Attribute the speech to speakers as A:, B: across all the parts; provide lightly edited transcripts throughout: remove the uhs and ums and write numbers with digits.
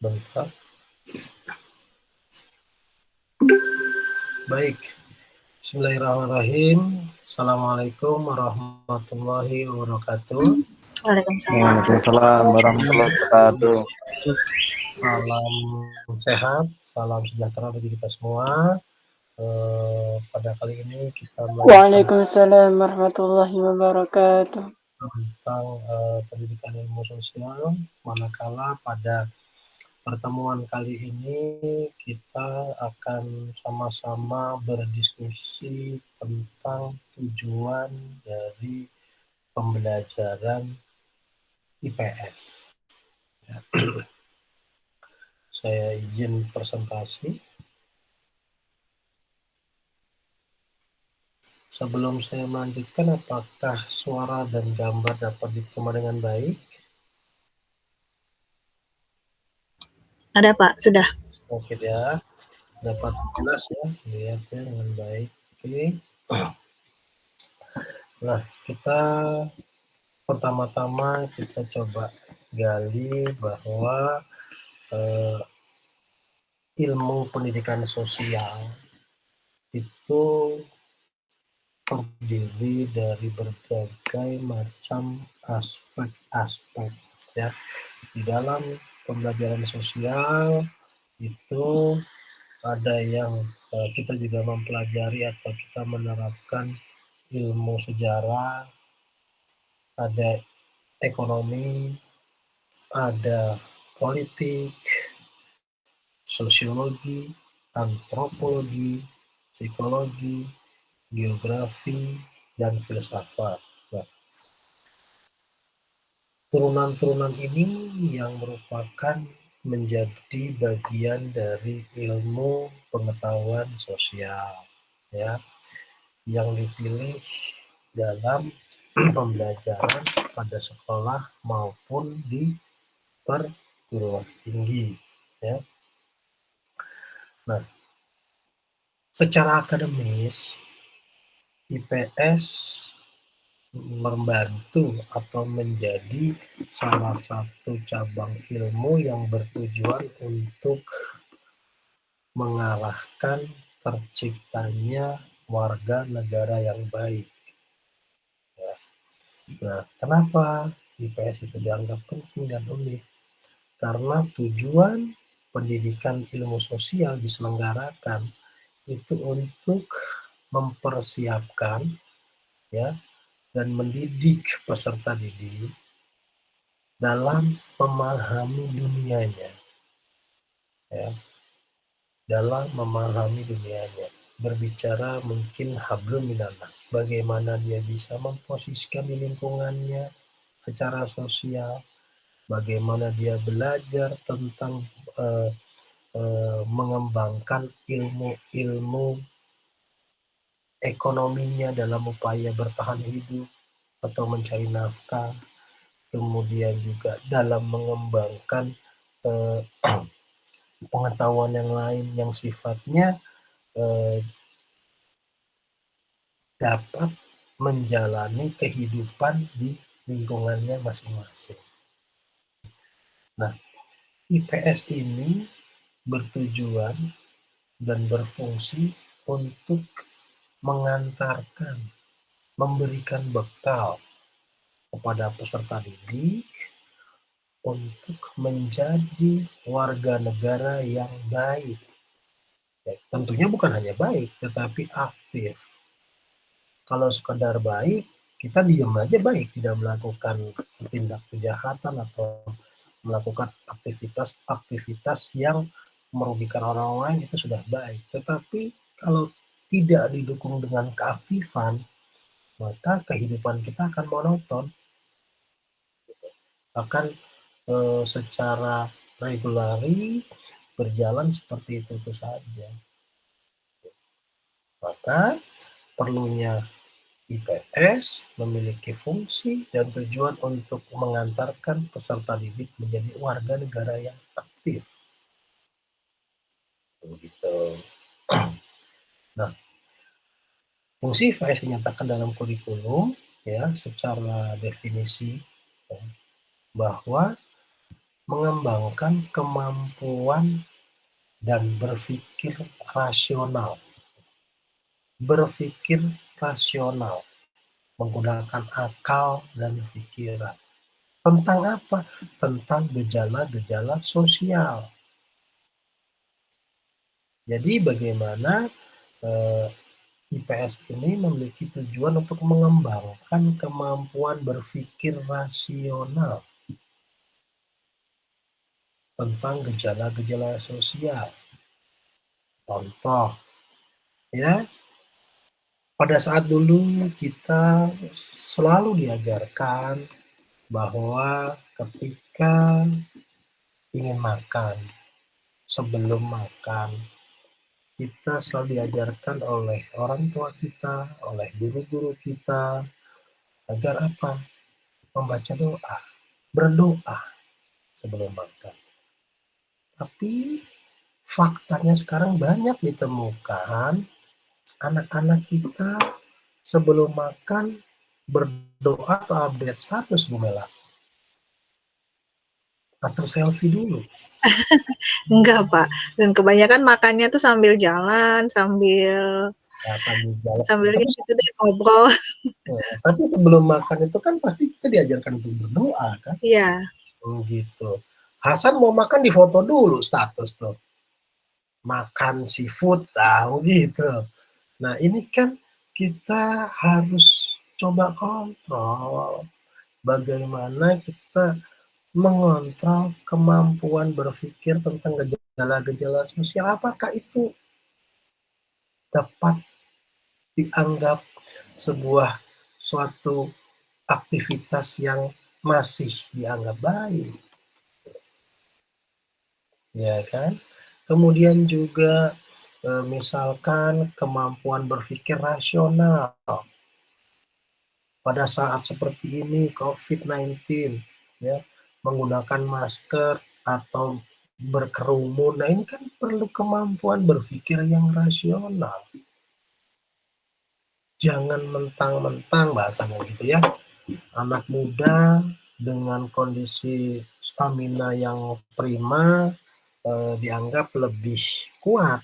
A: Bentar. Baik. Bismillahirrahmanirrahim. Assalamualaikum warahmatullahi wabarakatuh.
B: Waalaikumsalam.
C: Waalaikumsalam warahmatullahi wabarakatuh.
A: Salam sehat, salam sejahtera bagi kita semua. Pada kali ini kita
B: Waalaikumsalam warahmatullahi wabarakatuh.
A: tentang pendidikan ilmu sosial, manakala pada pertemuan kali ini kita akan sama-sama berdiskusi tentang tujuan dari pembelajaran IPS. Ya. Saya izin presentasi. Sebelum saya melanjutkan, apakah suara dan gambar dapat diterima dengan baik?
D: Ada Pak, sudah.
A: Oke ya, dapat jelas ya, lihatnya dengan baik. Oke. Nah, kita pertama-tama kita coba gali bahwa ilmu pendidikan sosial itu terdiri dari berbagai macam aspek-aspek ya. Di dalam pembelajaran sosial itu ada yang kita juga mempelajari atau kita menerapkan ilmu sejarah, ada ekonomi, ada politik, sosiologi, antropologi, psikologi, geografi, dan filsafat. Nah, turunan-turunan ini yang merupakan menjadi bagian dari ilmu pengetahuan sosial ya, yang dipilih dalam pembelajaran pada sekolah maupun di perguruan tinggi ya. Nah, secara akademis IPS membantu atau menjadi salah satu cabang ilmu yang bertujuan untuk mengarahkan terciptanya warga negara yang baik. Ya. Nah, kenapa IPS itu dianggap penting dan unik? Karena tujuan pendidikan ilmu sosial diselenggarakan itu untuk mempersiapkan ya dan mendidik peserta didik dalam memahami dunianya ya, dalam memahami dunianya, berbicara mungkin hablum minannas, bagaimana dia bisa memposisikan di lingkungannya secara sosial, bagaimana dia belajar tentang mengembangkan ilmu-ilmu ekonominya dalam upaya bertahan hidup atau mencari nafkah, kemudian juga dalam mengembangkan pengetahuan yang lain yang sifatnya dapat menjalani kehidupan di lingkungannya masing-masing. Nah, IPS ini bertujuan dan berfungsi untuk mengantarkan, memberikan bekal kepada peserta didik untuk menjadi warga negara yang baik. Ya, tentunya bukan hanya baik, tetapi aktif. Kalau sekedar baik, kita diam aja baik, tidak melakukan tindak kejahatan atau melakukan aktivitas-aktivitas yang merugikan orang lain, itu sudah baik. Tetapi kalau tidak didukung dengan keaktifan, maka kehidupan kita akan monoton, akan secara regulari berjalan seperti itu saja. Maka perlunya IPS memiliki fungsi dan tujuan untuk mengantarkan peserta didik menjadi warga negara yang aktif. Begitu. Nah, fungsi IPS dinyatakan dalam kurikulum ya secara definisi ya, bahwa mengembangkan kemampuan dan berpikir rasional. Berpikir rasional, menggunakan akal dan pikiran. Tentang apa? Tentang gejala-gejala sosial. Jadi bagaimana IPS ini memiliki tujuan untuk mengembangkan kemampuan berpikir rasional tentang gejala-gejala sosial. Contoh, ya, pada saat dulu kita selalu diajarkan bahwa ketika ingin makan, sebelum makan, kita selalu diajarkan oleh orang tua kita, oleh guru-guru kita, agar apa? Membaca doa, berdoa sebelum makan. Tapi faktanya sekarang banyak ditemukan anak-anak kita sebelum makan berdoa atau update status, Bu Mela. Atau selfie dulu.
D: Enggak, Pak. Dan kebanyakan makannya tuh sambil jalan, sambil
A: Sambil jalan.
D: gitu deh, ngobrol.
A: Tapi sebelum makan itu kan pasti kita diajarkan untuk berdoa kan?
D: Iya.
A: Gitu. Hasan mau makan di foto dulu status tuh. Makan seafood, tahu gitu. Nah ini kan kita harus coba kontrol bagaimana kita mengontrol kemampuan berpikir tentang gejala-gejala sosial. Apakah itu dapat dianggap sebuah suatu aktivitas yang masih dianggap baik, ya kan? Kemudian juga misalkan kemampuan berpikir rasional pada saat seperti ini COVID-19, ya, menggunakan masker atau berkerumun. Nah ini kan perlu kemampuan berpikir yang rasional. Jangan mentang-mentang bahasanya gitu ya. Anak muda dengan kondisi stamina yang prima dianggap lebih kuat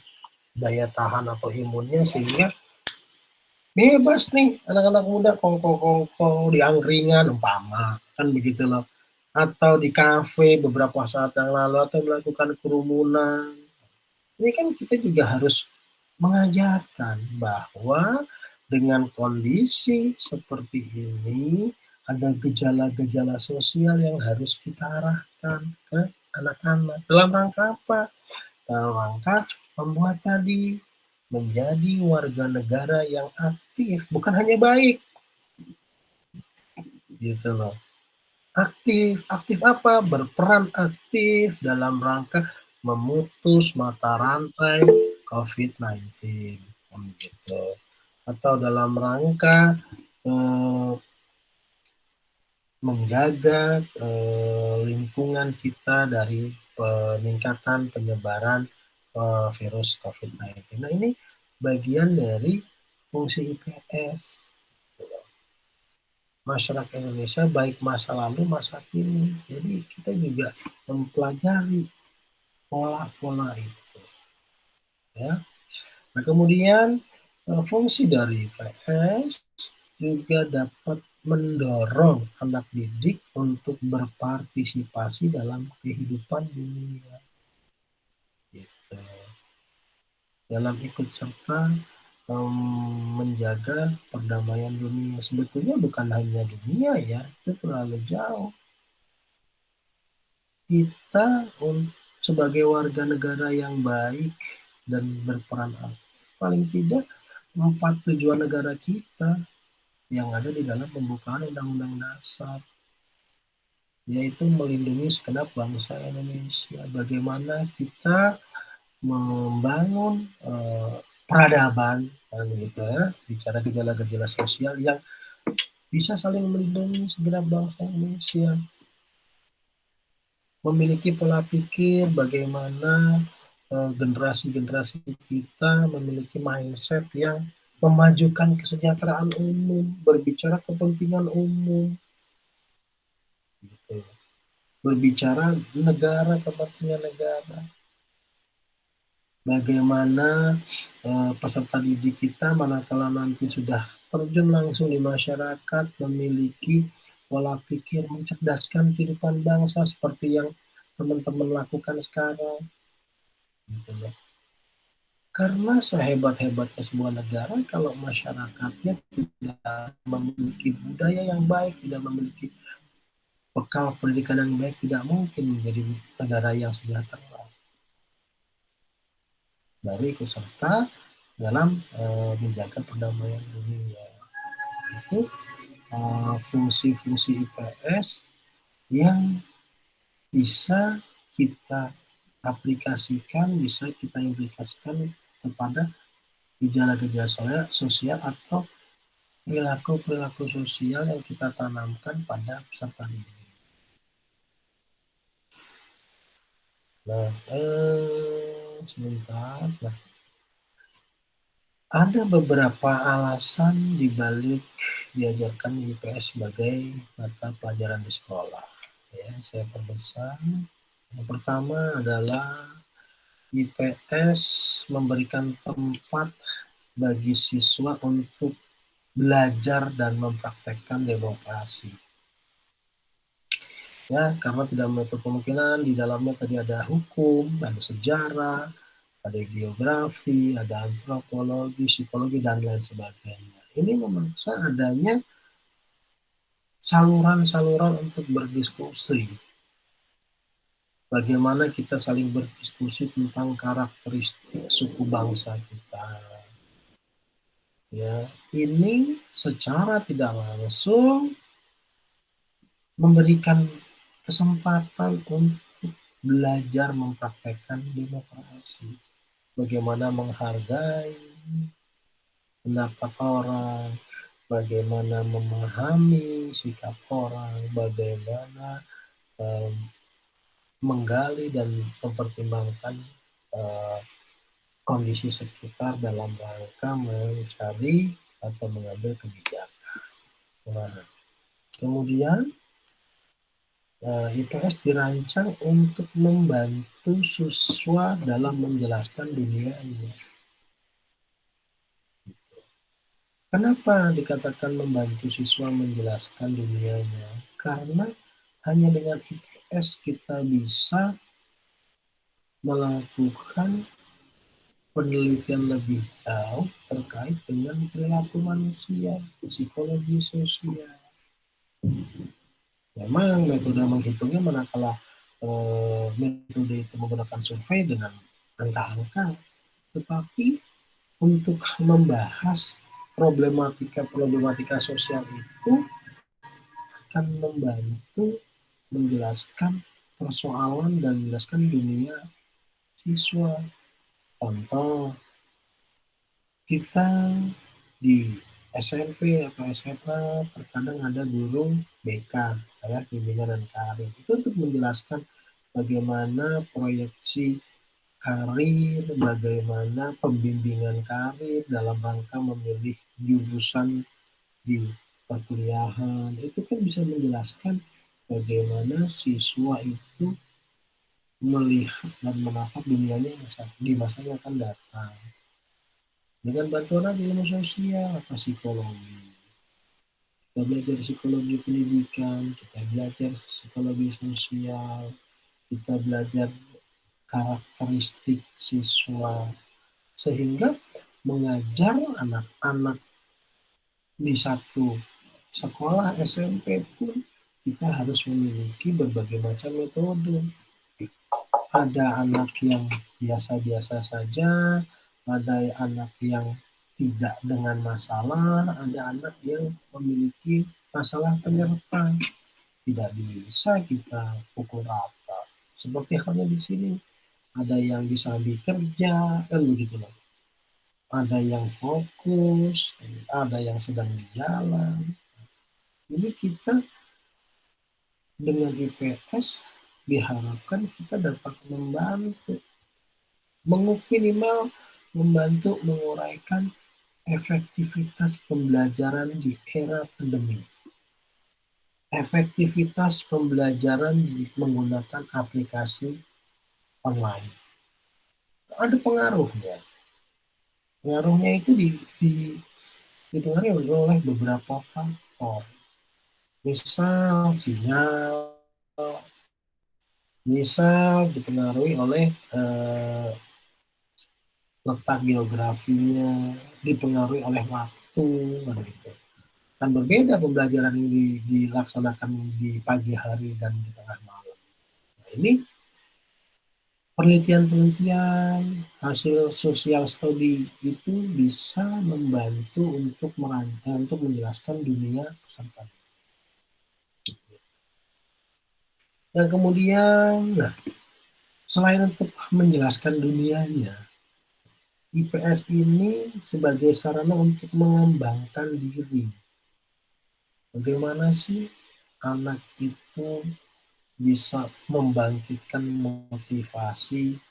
A: daya tahan atau imunnya sehingga bebas nih anak-anak muda kongko-kongko di angkringan umpama kan begitu loh, atau di kafe beberapa saat yang lalu atau melakukan kerumunan. Ini kan kita juga harus mengajarkan bahwa dengan kondisi seperti ini ada gejala-gejala sosial yang harus kita arahkan ke anak-anak. Dalam rangka apa? Dalam rangka membuat tadi menjadi warga negara yang aktif, bukan hanya baik. Gitu loh. Aktif apa? Berperan aktif dalam rangka memutus mata rantai COVID-19 gitu. Atau dalam rangka menjaga lingkungan kita dari peningkatan penyebaran virus COVID-19. Nah ini bagian dari fungsi IPS. Masyarakat Indonesia baik masa lalu masa kini. Jadi kita juga mempelajari pola-pola itu. Ya. Nah kemudian fungsi dari IPS juga dapat mendorong anak didik untuk berpartisipasi dalam kehidupan dunia. Gitu. Dalam ikut serta menjaga perdamaian dunia. Sebetulnya bukan hanya dunia ya, itu terlalu jauh. Kita sebagai warga negara yang baik dan berperan aktif, paling tidak 4 tujuan negara kita yang ada di dalam pembukaan Undang-Undang Dasar, yaitu melindungi segenap bangsa Indonesia. Bagaimana kita membangun peradaban, gitu ya, bicara gejala-gejala sosial yang bisa saling melindungi segenap bangsa Indonesia. Memiliki pola pikir bagaimana generasi-generasi kita memiliki mindset yang memajukan kesejahteraan umum, berbicara kepentingan umum. Gitu. berbicara negara, kepentingan negara. Bagaimana peserta didik kita manakala nanti sudah terjun langsung di masyarakat, memiliki pola pikir mencerdaskan kehidupan bangsa seperti yang teman-teman lakukan sekarang. Gitu ya. Karena sehebat-hebatnya sebuah negara, kalau masyarakatnya tidak memiliki budaya yang baik, tidak memiliki bekal pendidikan yang baik, tidak mungkin menjadi negara yang sejahtera. Dari ikut serta dalam menjaga perdamaian dunia. Itu fungsi-fungsi IPS yang bisa kita aplikasikan, bisa kita implikasikan kepada gejala-gejala sosial atau perilaku-perilaku sosial yang kita tanamkan pada peserta didik. Nah, sebentar. Nah, ada beberapa alasan dibalik diajarkan IPS sebagai mata pelajaran di sekolah. Ya, saya perbesar. Yang pertama adalah IPS memberikan tempat bagi siswa untuk belajar dan mempraktekkan demokrasi. Ya, karena tidak menutup kemungkinan di dalamnya tadi ada hukum, ada sejarah, ada geografi, ada antropologi, psikologi, dan lain sebagainya. Ini memaksa adanya saluran-saluran untuk berdiskusi. Bagaimana kita saling berdiskusi tentang karakteristik suku bangsa kita. Ya, ini secara tidak langsung memberikan kesempatan untuk belajar mempraktekkan demokrasi. Bagaimana menghargai pendapat orang, bagaimana memahami sikap orang, bagaimana menggali dan mempertimbangkan kondisi sekitar dalam rangka mencari atau mengambil kebijakan. Nah, kemudian IPS dirancang untuk membantu siswa dalam menjelaskan dunianya. Kenapa dikatakan membantu siswa menjelaskan dunianya? Karena hanya dengan IPS kita bisa melakukan penelitian lebih jauh terkait dengan perilaku manusia, psikologi sosial. Memang metode menghitungnya manakala metode itu menggunakan survei dengan angka-angka, tetapi untuk membahas problematika sosial itu akan membantu menjelaskan persoalan dan menjelaskan dunia siswa. Contoh, kita di SMP atau SMA terkadang ada guru BK, ya, bimbingan dan karir. Itu untuk menjelaskan bagaimana proyeksi karir, bagaimana pembimbingan karir dalam rangka memilih jurusan di perkuliahan. Itu kan bisa menjelaskan bagaimana siswa itu melihat dan menatap dunianya di masa yang akan datang. Dengan bantuan ilmu sosial atau psikologi. Kita belajar psikologi pendidikan, kita belajar psikologi sosial, kita belajar karakteristik siswa, sehingga mengajar anak-anak di satu sekolah SMP pun kita harus memiliki berbagai macam metode. Ada anak yang biasa-biasa saja, ada anak yang tidak dengan masalah, ada anak yang memiliki masalah penyerta. Tidak bisa kita pukul rata. Seperti halnya di sini, ada yang bisa bekerja, kan begitu loh. Ada yang fokus, ada yang sedang di jalan. Ini kita dengan IPS diharapkan kita dapat membantu, minimal membantu menguraikan efektivitas pembelajaran di era pandemi. efektivitas pembelajaran menggunakan aplikasi online. Ada pengaruhnya. Pengaruhnya itu dipengaruhi oleh beberapa faktor. Misal sinyal, misal dipengaruhi oleh letak geografinya, dipengaruhi oleh waktu, gitu. Kan berbeda pembelajaran ini dilaksanakan di pagi hari dan di tengah malam. Nah, ini penelitian-penelitian hasil sosial studi itu bisa membantu untuk menjelaskan dunia peserta. Dan kemudian, nah, selain untuk menjelaskan dunianya, IPS ini sebagai sarana untuk mengembangkan diri. Bagaimana sih anak itu bisa membangkitkan motivasi?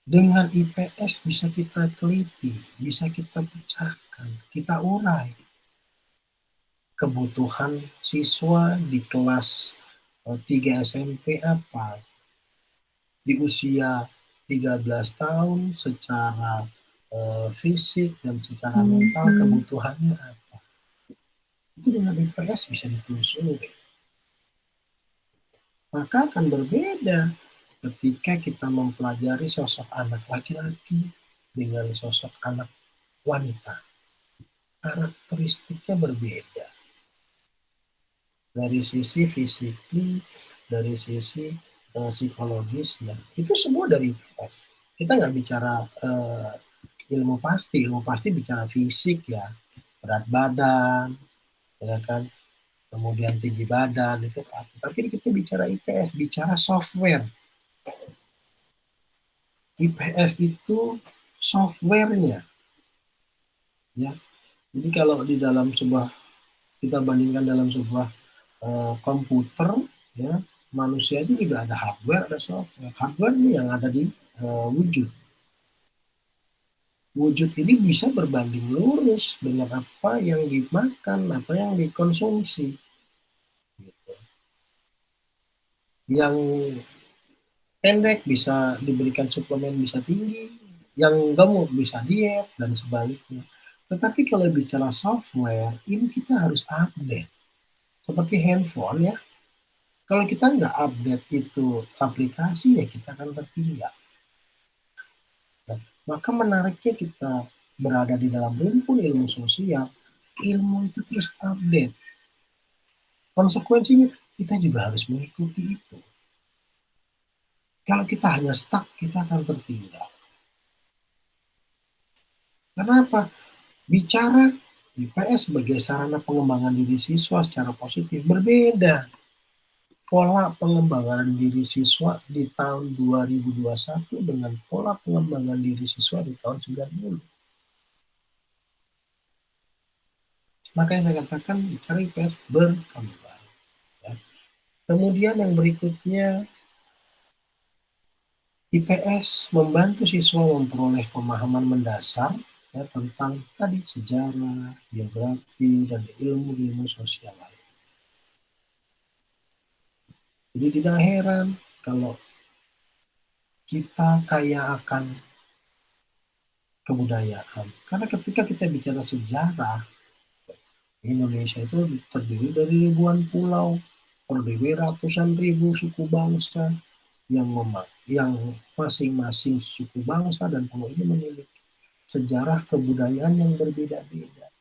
A: Dengan IPS bisa kita teliti, bisa kita pecahkan, kita urai kebutuhan siswa di kelas 3 SMP apa, di usia 13 tahun secara fisik dan secara mental kebutuhannya apa. Itu dengan IPS bisa ditelusuri. Maka akan berbeda ketika kita mempelajari sosok anak laki-laki dengan sosok anak wanita. Karakteristiknya berbeda. Dari sisi fisik, dari sisi psikologisnya, itu semua dari IPS. Kita nggak bicara ilmu pasti bicara fisik ya, berat badan, ya kan, kemudian tinggi badan itu pasti. Tapi kita bicara IPS, bicara software. IPS itu softwarenya, ya. Jadi kalau di dalam sebuah, kita bandingkan dalam sebuah komputer, ya, manusia itu juga ada hardware, ada software. Hardware ini yang ada di wujud. Wujud ini bisa berbanding lurus dengan apa yang dimakan, apa yang dikonsumsi. Gitu. Yang pendek bisa diberikan suplemen bisa tinggi, yang gemuk bisa diet, dan sebaliknya. Tetapi kalau bicara software, ini kita harus update. Seperti handphone ya, kalau kita nggak update itu aplikasi ya kita akan tertinggal. Nah, maka menariknya kita berada di dalam rumpun ilmu sosial, ilmu itu terus update. Konsekuensinya kita juga harus mengikuti itu. Kalau kita hanya stuck, kita akan tertinggal. Kenapa? Bicara IPS sebagai sarana pengembangan diri siswa secara positif berbeda. Pola pengembangan diri siswa di tahun 2021 dengan pola pengembangan diri siswa di tahun 90. Makanya saya katakan bicara IPS berkembang. Ya. Kemudian yang berikutnya, IPS membantu siswa memperoleh pemahaman mendasar ya, tentang tadi sejarah, geografi, dan ilmu-ilmu sosial lain. Jadi tidak heran kalau kita kaya akan kebudayaan. Karena ketika kita bicara sejarah, Indonesia itu terdiri dari ribuan pulau, terdiri ratusan ribu suku bangsa yang masing-masing suku bangsa dan pulau ini memiliki sejarah kebudayaan yang berbeda-beda.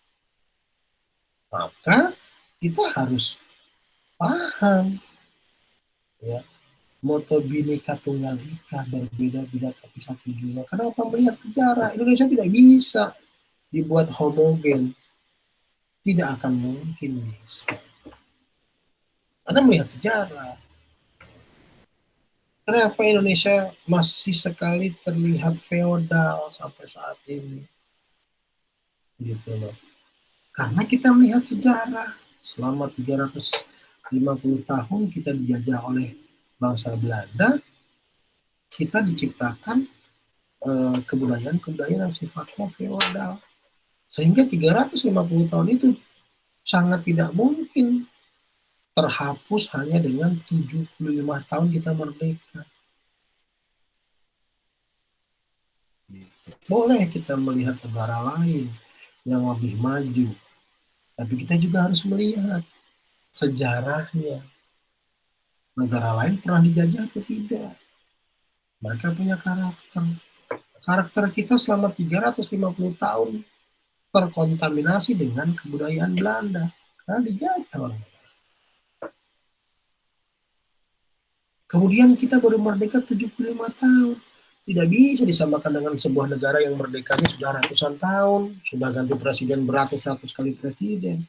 A: Maka kita harus paham ya, moto Bhinneka Tunggal Ika, berbeda-beda tapi satu jua. Kenapa? Melihat sejarah Indonesia tidak bisa dibuat homogen, tidak akan mungkin bisa. Anda melihat sejarah. Kenapa Indonesia masih sekali terlihat feodal sampai saat ini? Gitu loh. Karena kita melihat sejarah. Selama 350 tahun kita dijajah oleh bangsa Belanda, kita diciptakan kebudayaan-kebudayaan yang sifatnya feodal. Sehingga 350 tahun itu sangat tidak mungkin terhapus hanya dengan 75 tahun kita merdeka. Boleh kita melihat negara lain yang lebih maju, tapi kita juga harus melihat sejarahnya. Negara lain pernah dijajah atau tidak? Mereka punya karakter. Karakter kita selama 350 tahun terkontaminasi dengan kebudayaan Belanda karena dijajah orang. Kemudian kita baru merdeka 75 tahun. Tidak bisa disamakan dengan sebuah negara yang merdekanya sudah ratusan tahun, sudah ganti presiden beratus-ratus kali presiden.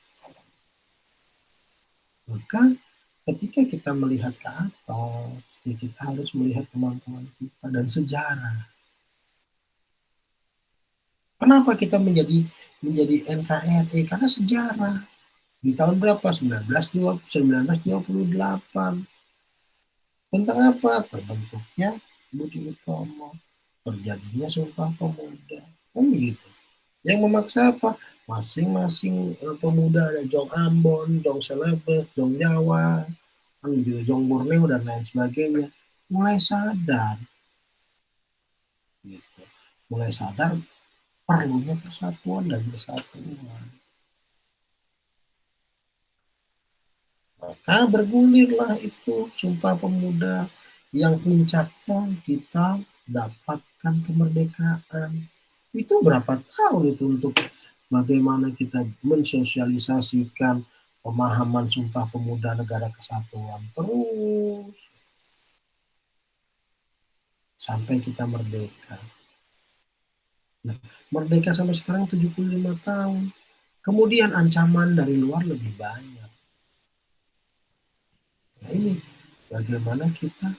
A: Maka ketika kita melihat ke atas, ya kita harus melihat kemampuan kita dan sejarah. Kenapa kita menjadi NKRI? Karena sejarah. Di tahun berapa? 1928. Tentang apa? Terbentuknya Budi Utomo, terjadinya Sumpah Pemuda, kan begitu. Yang memaksa apa? Masing-masing pemuda, ada Jong Ambon, Jong Celebes, Jong Jawa, kan gitu, Jong Borneo dan lain sebagainya, mulai sadar, gitu. Mulai sadar perlunya persatuan dan kesatuan. Maka bergulirlah itu Sumpah Pemuda yang puncaknya kita dapatkan kemerdekaan. Itu berapa tahun itu untuk bagaimana kita mensosialisasikan pemahaman Sumpah Pemuda Negara Kesatuan terus sampai kita merdeka. Nah, merdeka sampai sekarang 75 tahun. Kemudian ancaman dari luar lebih banyak. Nah ini bagaimana kita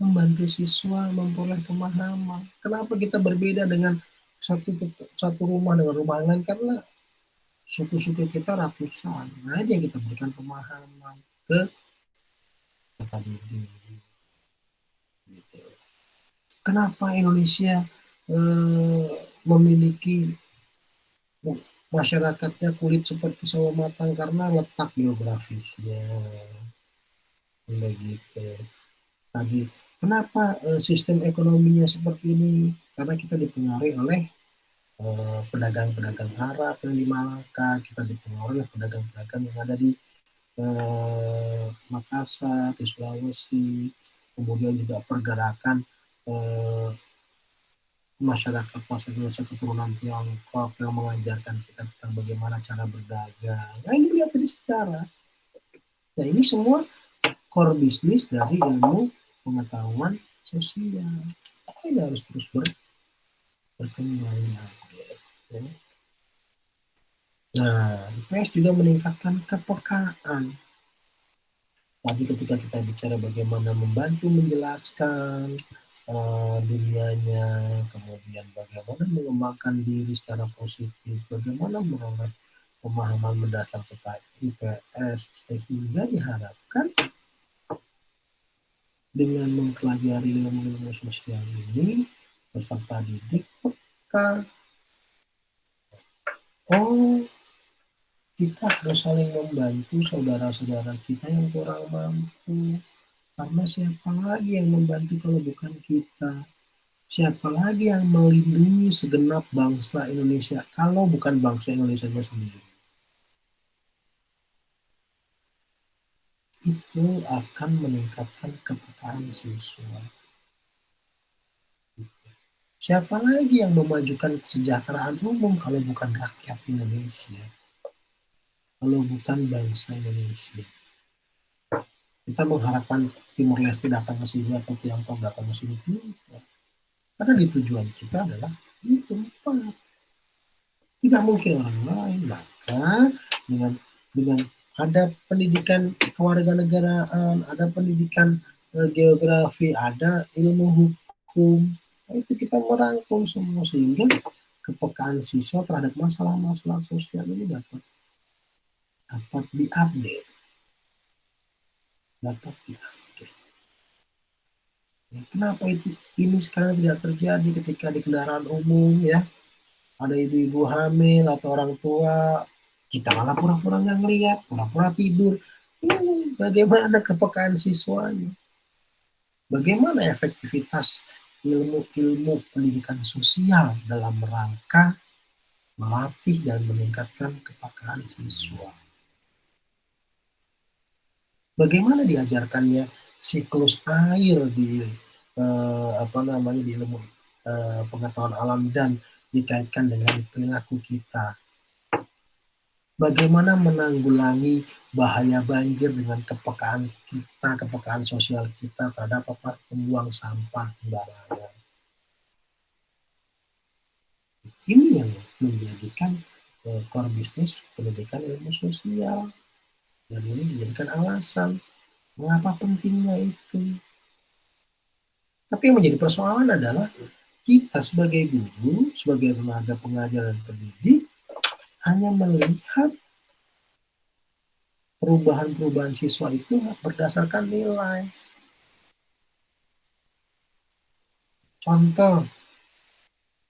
A: membantu siswa memperoleh pemahaman. Kenapa kita berbeda dengan satu rumah dengan rumah lain? Karena suku-suku kita ratusan. Nah ini yang kita berikan pemahaman ke kita didik. Gitu. Kenapa Indonesia memiliki masyarakatnya kulit seperti sawo matang? Karena letak geografisnya. Begitu. Tadi kenapa sistem ekonominya seperti ini? Karena kita dipengaruhi oleh pedagang-pedagang Arab yang di Malaka, kita dipengaruhi oleh pedagang-pedagang yang ada di Makassar, di Sulawesi, kemudian juga pergerakan masyarakat Indonesia keturunan Tiongkok yang mengajarkan kita tentang bagaimana cara berdagang. Nah ini lihat dari sejarah. Nah ini semua core bisnis dari ilmu pengetahuan sosial. Ini harus terus berkembang. Ya. Nah, IPS juga meningkatkan kepekaan. Tadi ketika kita bicara bagaimana membantu menjelaskan dunianya, kemudian bagaimana mengembangkan diri secara positif, bagaimana meroleh pemahaman mendasar tentang IPS, sehingga diharapkan dengan mempelajari ilmu-ilmu sosial ini, peserta didik peka. Oh, kita harus saling membantu saudara-saudara kita yang kurang mampu. Karena siapa lagi yang membantu kalau bukan kita? Siapa lagi yang melindungi segenap bangsa Indonesia kalau bukan bangsa Indonesianya sendiri? Itu akan meningkatkan kepekaan siswa. Siapa lagi yang memajukan kesejahteraan umum kalau bukan rakyat Indonesia? Kalau bukan bangsa Indonesia. Kita mengharapkan Timur Leste datang ke sini atau Tiongkok datang ke sini tidak. Karena di tujuan kita adalah di tempat. Tidak mungkin orang lain. Maka dengan ada pendidikan kewarganegaraan, ada pendidikan geografi, ada ilmu hukum, itu kita merangkum semua sehingga kepekaan siswa terhadap masalah-masalah sosial ini dapat diupdate. Kenapa ini sekarang tidak terjadi ketika di kendaraan umum ya? Ada ibu-ibu hamil atau orang tua, kita malah pura-pura nggak ngeliat, pura-pura tidur. Ini bagaimana kepekaan siswanya, bagaimana efektivitas ilmu-ilmu pendidikan sosial dalam rangka melatih dan meningkatkan kepekaan siswa. Bagaimana diajarkannya siklus air di di ilmu pengetahuan alam dan dikaitkan dengan perilaku kita. Bagaimana menanggulangi bahaya banjir dengan kepekaan kita, kepekaan sosial kita terhadap pembuang sampah sembarangan. Ini yang menjadikan core bisnis pendidikan ilmu sosial. Dan ini dijadikan alasan mengapa pentingnya itu. Tapi yang menjadi persoalan adalah kita sebagai guru, sebagai tenaga pengajar dan pendidik, hanya melihat perubahan-perubahan siswa itu berdasarkan nilai. Contoh,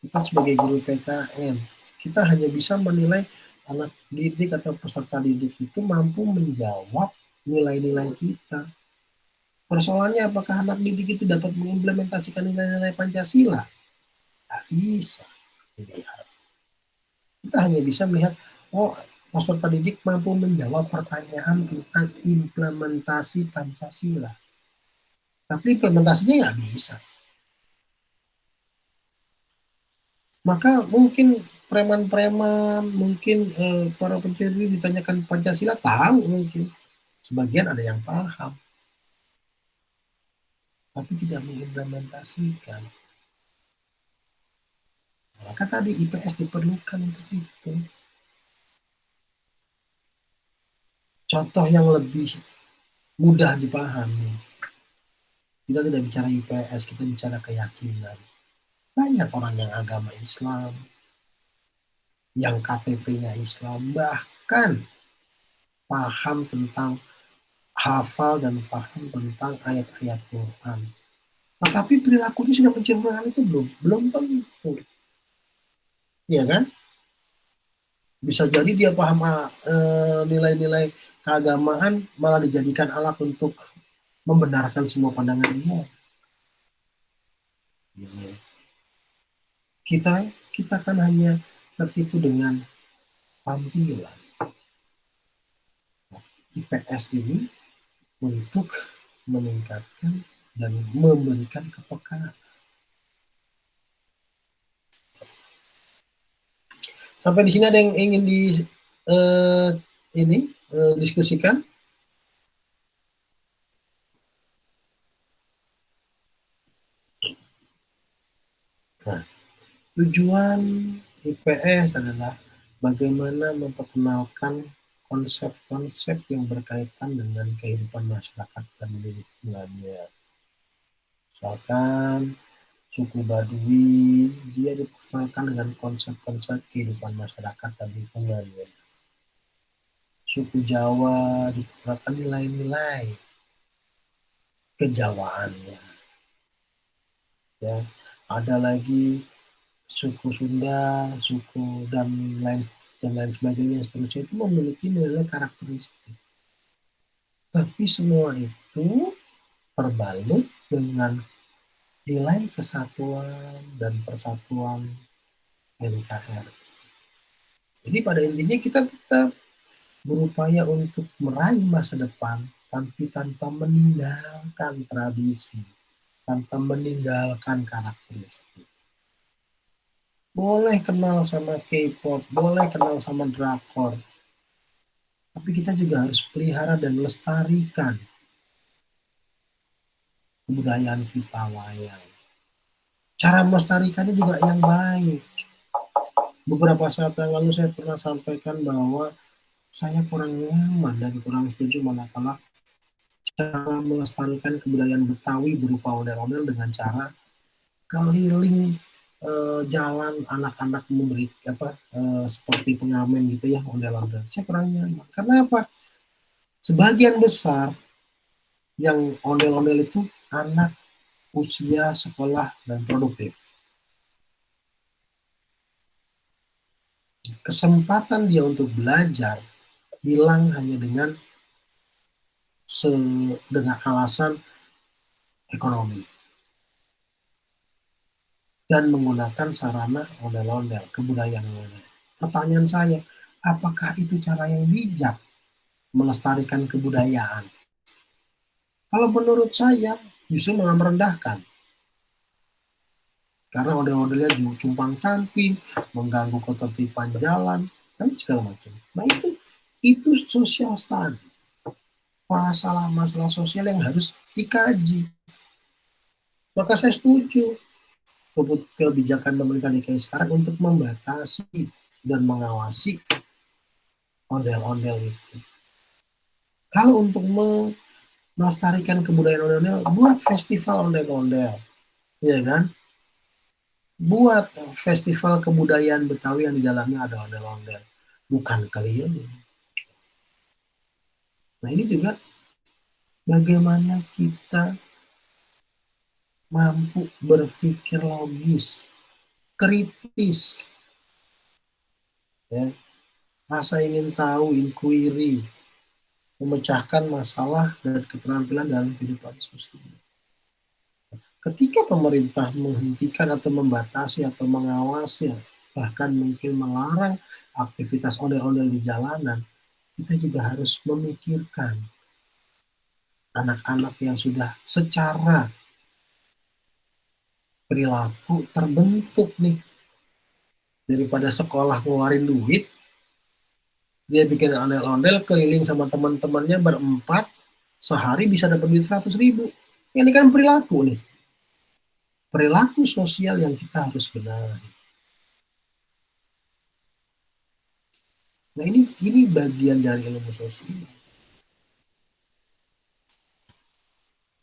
A: kita sebagai guru PKN, kita hanya bisa menilai anak didik atau peserta didik itu mampu menjawab nilai-nilai kita. Persoalannya apakah anak didik itu dapat mengimplementasikan nilai-nilai Pancasila? Tidak bisa dilihat. Kita hanya bisa melihat, oh, peserta didik mampu menjawab pertanyaan tentang implementasi Pancasila. Tapi implementasinya nggak bisa. Maka mungkin preman-preman, mungkin para pencuri ditanyakan Pancasila, tahu mungkin. Sebagian ada yang paham. Tapi tidak mengimplementasikan. Maka tadi IPS diperlukan untuk itu. Contoh yang lebih mudah dipahami. Kita tidak bicara IPS, kita bicara keyakinan. Banyak orang yang agama Islam, yang KTP-nya Islam, bahkan paham tentang hafal dan paham tentang ayat-ayat Quran. Tetapi perilakunya sudah mencerminkan itu belum tentu. Iya kan? Bisa jadi dia paham nilai-nilai keagamaan malah dijadikan alat untuk membenarkan semua pandangan dia. Kita kan hanya tertipu dengan tampilan. IPS ini untuk meningkatkan dan memberikan kepekaan. Sampai di sini ada yang ingin diskusikan? Nah, tujuan IPS adalah bagaimana memperkenalkan konsep-konsep yang berkaitan dengan kehidupan masyarakat dan lingkungannya. Misalkan suku Baduy, dia diperkenalkan dengan konsep-konsep kehidupan masyarakat dan lingkungannya. Suku Jawa diperkenalkan nilai-nilai kejawaannya. Ya, ada lagi suku Sunda, suku dan lain sebagainya, seterusnya itu memiliki nilai karakteristik. Tapi semua itu terbalut dengan nilai kesatuan dan persatuan NKRI. Jadi pada intinya kita tetap berupaya untuk meraih masa depan, tapi tanpa meninggalkan tradisi, tanpa meninggalkan karakteristik. Boleh kenal sama K-pop, boleh kenal sama drakor, tapi kita juga harus pelihara dan lestarikan kebudayaan kita wayang. Cara melestarikannya juga yang baik. Beberapa saat yang lalu saya pernah sampaikan bahwa saya kurang nyaman dan kurang setuju manakala cara melestarikan kebudayaan Betawi berupa ondel-ondel dengan cara keliling jalan anak-anak memberi seperti pengamen gitu ya, ondel-ondel. Saya kurang nyaman. Karena apa? Sebagian besar yang ondel-ondel itu anak usia sekolah dan produktif. Kesempatan dia untuk belajar hilang hanya dengan dengan alasan ekonomi dan menggunakan sarana ondel-ondel, kebudayaan ondel. Pertanyaan saya, apakah itu cara yang bijak melestarikan kebudayaan? Kalau menurut saya, justru malah merendahkan. Karena ondel-ondelnya cumpang camping, mengganggu ketertiban jalan, dan segala macam. Nah itu social study. Masalah-masalah sosial yang harus dikaji. Maka saya setuju kebijakan pemerintah DKI sekarang untuk membatasi dan mengawasi ondel-ondel itu. Kalau untuk melestarikan kebudayaan ondel-ondel, buat festival ondel-ondel, ya kan? Buat festival kebudayaan Betawi yang di dalamnya ada ondel-ondel, bukan keliling. Nah ini juga bagaimana kita mampu berpikir logis, kritis, ya, rasa ingin tahu, inquiry, memecahkan masalah dan keterampilan dalam kehidupan sosial. Ketika pemerintah menghentikan atau membatasi atau mengawasi, bahkan mungkin melarang aktivitas ondel-ondel di jalanan, kita juga harus memikirkan anak-anak yang sudah secara perilaku terbentuk nih. Daripada sekolah ngeluarin duit, dia bikin ondel-ondel keliling sama teman-temannya berempat, sehari bisa dapat duit 100.000. Ini kan perilaku nih. Perilaku sosial yang kita harus benahi. Nah ini bagian dari ilmu sosial.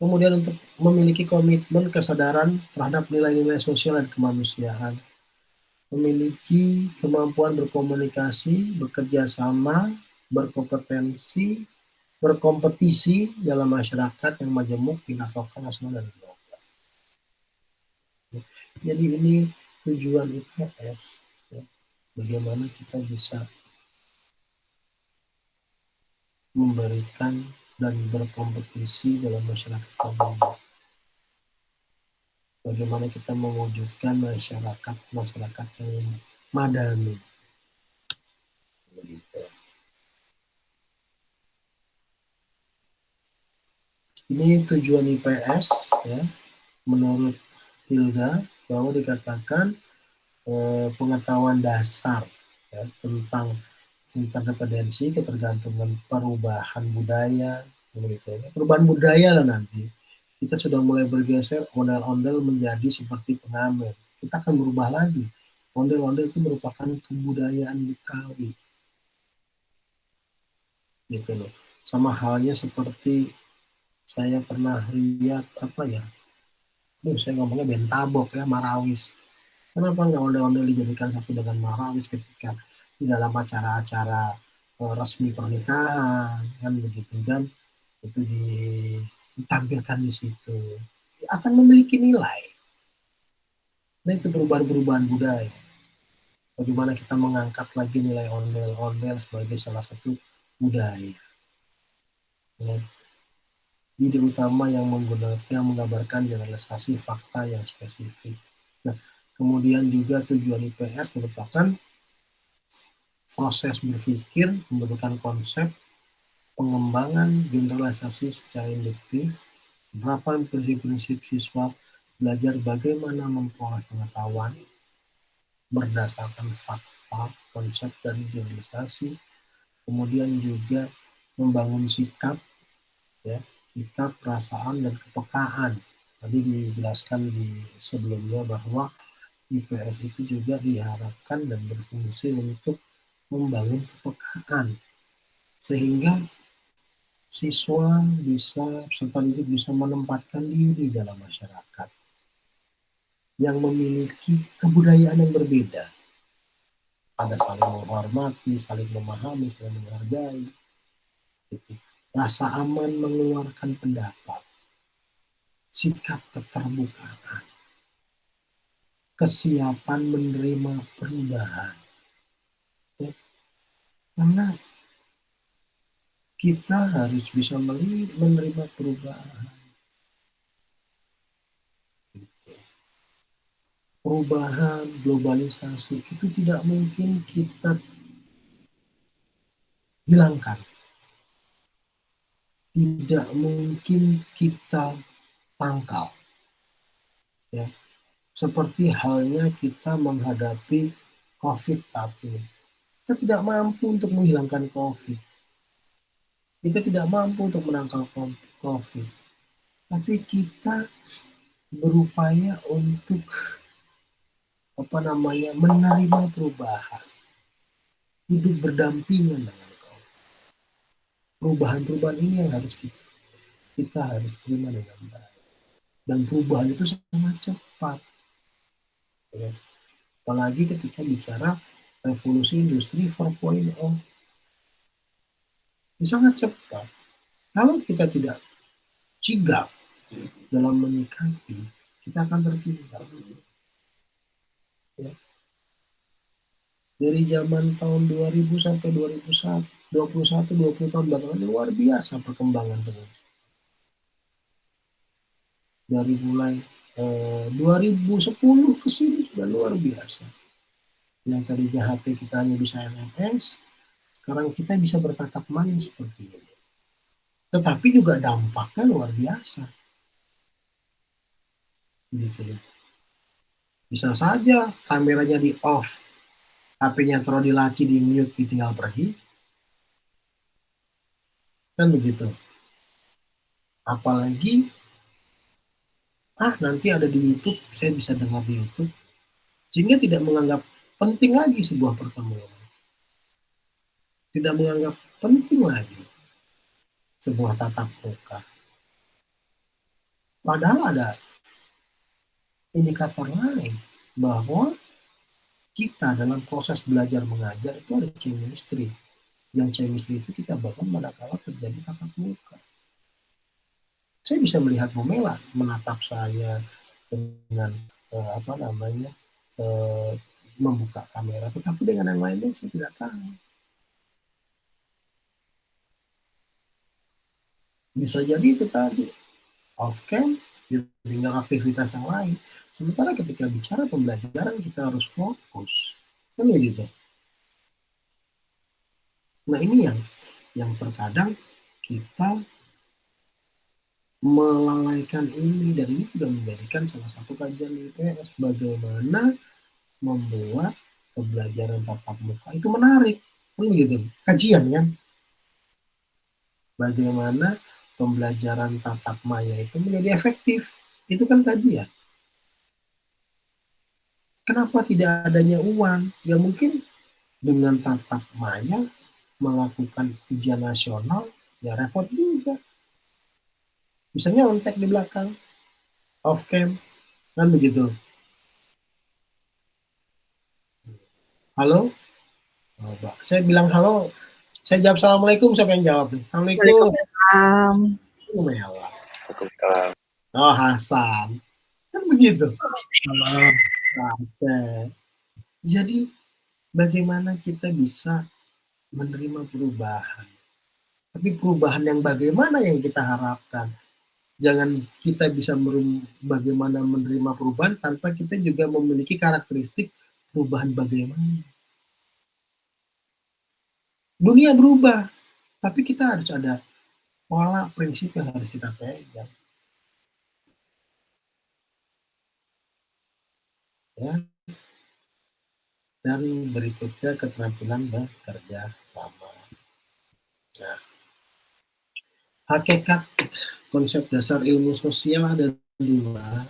A: Kemudian untuk memiliki komitmen, kesadaran terhadap nilai-nilai sosial dan kemanusiaan. Memiliki kemampuan berkomunikasi, bekerja sama, berkompetensi, berkompetisi dalam masyarakat yang majemuk tingkat lokal, nasional, dan global. Jadi ini tujuan IPS. Ya. Bagaimana kita bisa memberikan dan berkompetisi dalam masyarakat majemuk. Bagaimana kita mewujudkan masyarakat yang madani. Begitu. Ini tujuan IPS, ya, menurut Hilda, bahwa dikatakan pengetahuan dasar, ya, tentang interdependensi, ketergantungan, perubahan budaya, begitu. Perubahan budaya lah nanti. Kita sudah mulai bergeser ondel-ondel menjadi seperti pengamen. Kita akan berubah lagi. Ondel-ondel itu merupakan kebudayaan Betawi. Gitu loh. Sama halnya seperti saya pernah lihat saya ngomongnya bentabok ya, marawis. Kenapa nggak ondel-ondel dijadikan satu dengan marawis ketika di dalam acara-acara resmi pernikahan, kan begitu, dan itu ditampilkan di situ, akan memiliki nilai. Nah itu perubahan-perubahan budaya. Bagaimana kita mengangkat lagi nilai ondel-ondel sebagai salah satu budaya. Ya. Ide utama yang menggambarkan generalisasi fakta yang spesifik. Nah, kemudian juga tujuan IPS merupakan proses berpikir, pembentukan konsep, pengembangan generalisasi secara induktif, penerapan prinsip-prinsip siswa belajar bagaimana memperoleh pengetahuan berdasarkan fakta, konsep, dan generalisasi. Kemudian juga membangun sikap, ya, sikap, perasaan, dan kepekaan. Tadi dijelaskan di sebelumnya bahwa IPS itu juga diharapkan dan berfungsi untuk membangun kepekaan, sehingga siswa peserta didik bisa menempatkan diri dalam masyarakat yang memiliki kebudayaan yang berbeda. Ada saling menghormati, saling memahami, saling menghargai. Gitu. Rasa aman mengeluarkan pendapat, sikap keterbukaan, kesiapan menerima perubahan. Ya. Karena kita harus bisa menerima perubahan. Perubahan, globalisasi itu tidak mungkin kita hilangkan. Tidak mungkin kita tangkal. Ya. Seperti halnya kita menghadapi COVID saat ini. Kita tidak mampu untuk menghilangkan COVID. Kita tidak mampu untuk menangkal COVID. Tapi kita berupaya untuk menerima perubahan. Hidup berdampingan dengan COVID. Perubahan-perubahan ini yang harus kita harus terima dengan baik. Dan perubahan itu sangat cepat. Ya. Apalagi ketika bicara revolusi industri 4.0. Ini sangat cepat. Kalau kita tidak sigap dalam menyikapi, kita akan tertinggal. Ya. Dari zaman tahun 2000 sampai 2020 tahun belakangan luar biasa perkembangan teknologi. Dari mulai 2010 ke sini sudah luar biasa. Yang tadinya HP kita hanya bisa MMS, sekarang kita bisa bertatap maya seperti ini. Tetapi juga dampaknya luar biasa. Gitu. Bisa saja kameranya di off, HP-nya taruh di laci, di mute, ditinggal pergi. Kan begitu. Apalagi nanti ada di YouTube, saya bisa dengar di YouTube. Sehingga tidak menganggap penting lagi sebuah pertemuan. Tidak menganggap penting lagi sebuah tatap muka. Padahal ada indikator lain bahwa kita dalam proses belajar mengajar itu ada chemistry. Yang chemistry itu kita bangun manakala terjadi tatap muka. Saya bisa melihat Bu Mela menatap saya dengan membuka kamera, tetapi dengan yang lainnya saya tidak tahu. Bisa jadi itu tadi off cam, tinggal aktivitas yang lain. Sementara ketika bicara pembelajaran kita harus fokus, kan begitu. Nah ini yang terkadang kita melalaikan ini, dan ini juga menjadikan salah satu kajian IPS bagaimana membuat pembelajaran tatap muka itu menarik, kan begitu. Kajian kan, bagaimana pembelajaran tatap maya itu menjadi efektif, itu kan kajian. Kenapa tidak adanya uang? Ya mungkin dengan tatap maya melakukan ujian nasional ya repot juga. Misalnya ontek di belakang, off cam, kan begitu. Halo? Oh, Pak. Saya bilang halo, saya jawab assalamualaikum, siapa yang jawab? Assalamualaikum.
D: Waalaikumsalam.
A: Oh, Hasan. Kan begitu. Jadi bagaimana kita bisa menerima perubahan? Tapi perubahan yang bagaimana yang kita harapkan? Jangan kita bisa bagaimana menerima perubahan tanpa kita juga memiliki karakteristik perubahan bagaimana. Dunia berubah, tapi kita harus ada pola prinsip yang harus kita pegang. Ya. Dan berikutnya keterampilan bekerja sama. Nah, hakikat konsep dasar ilmu sosial ada dua,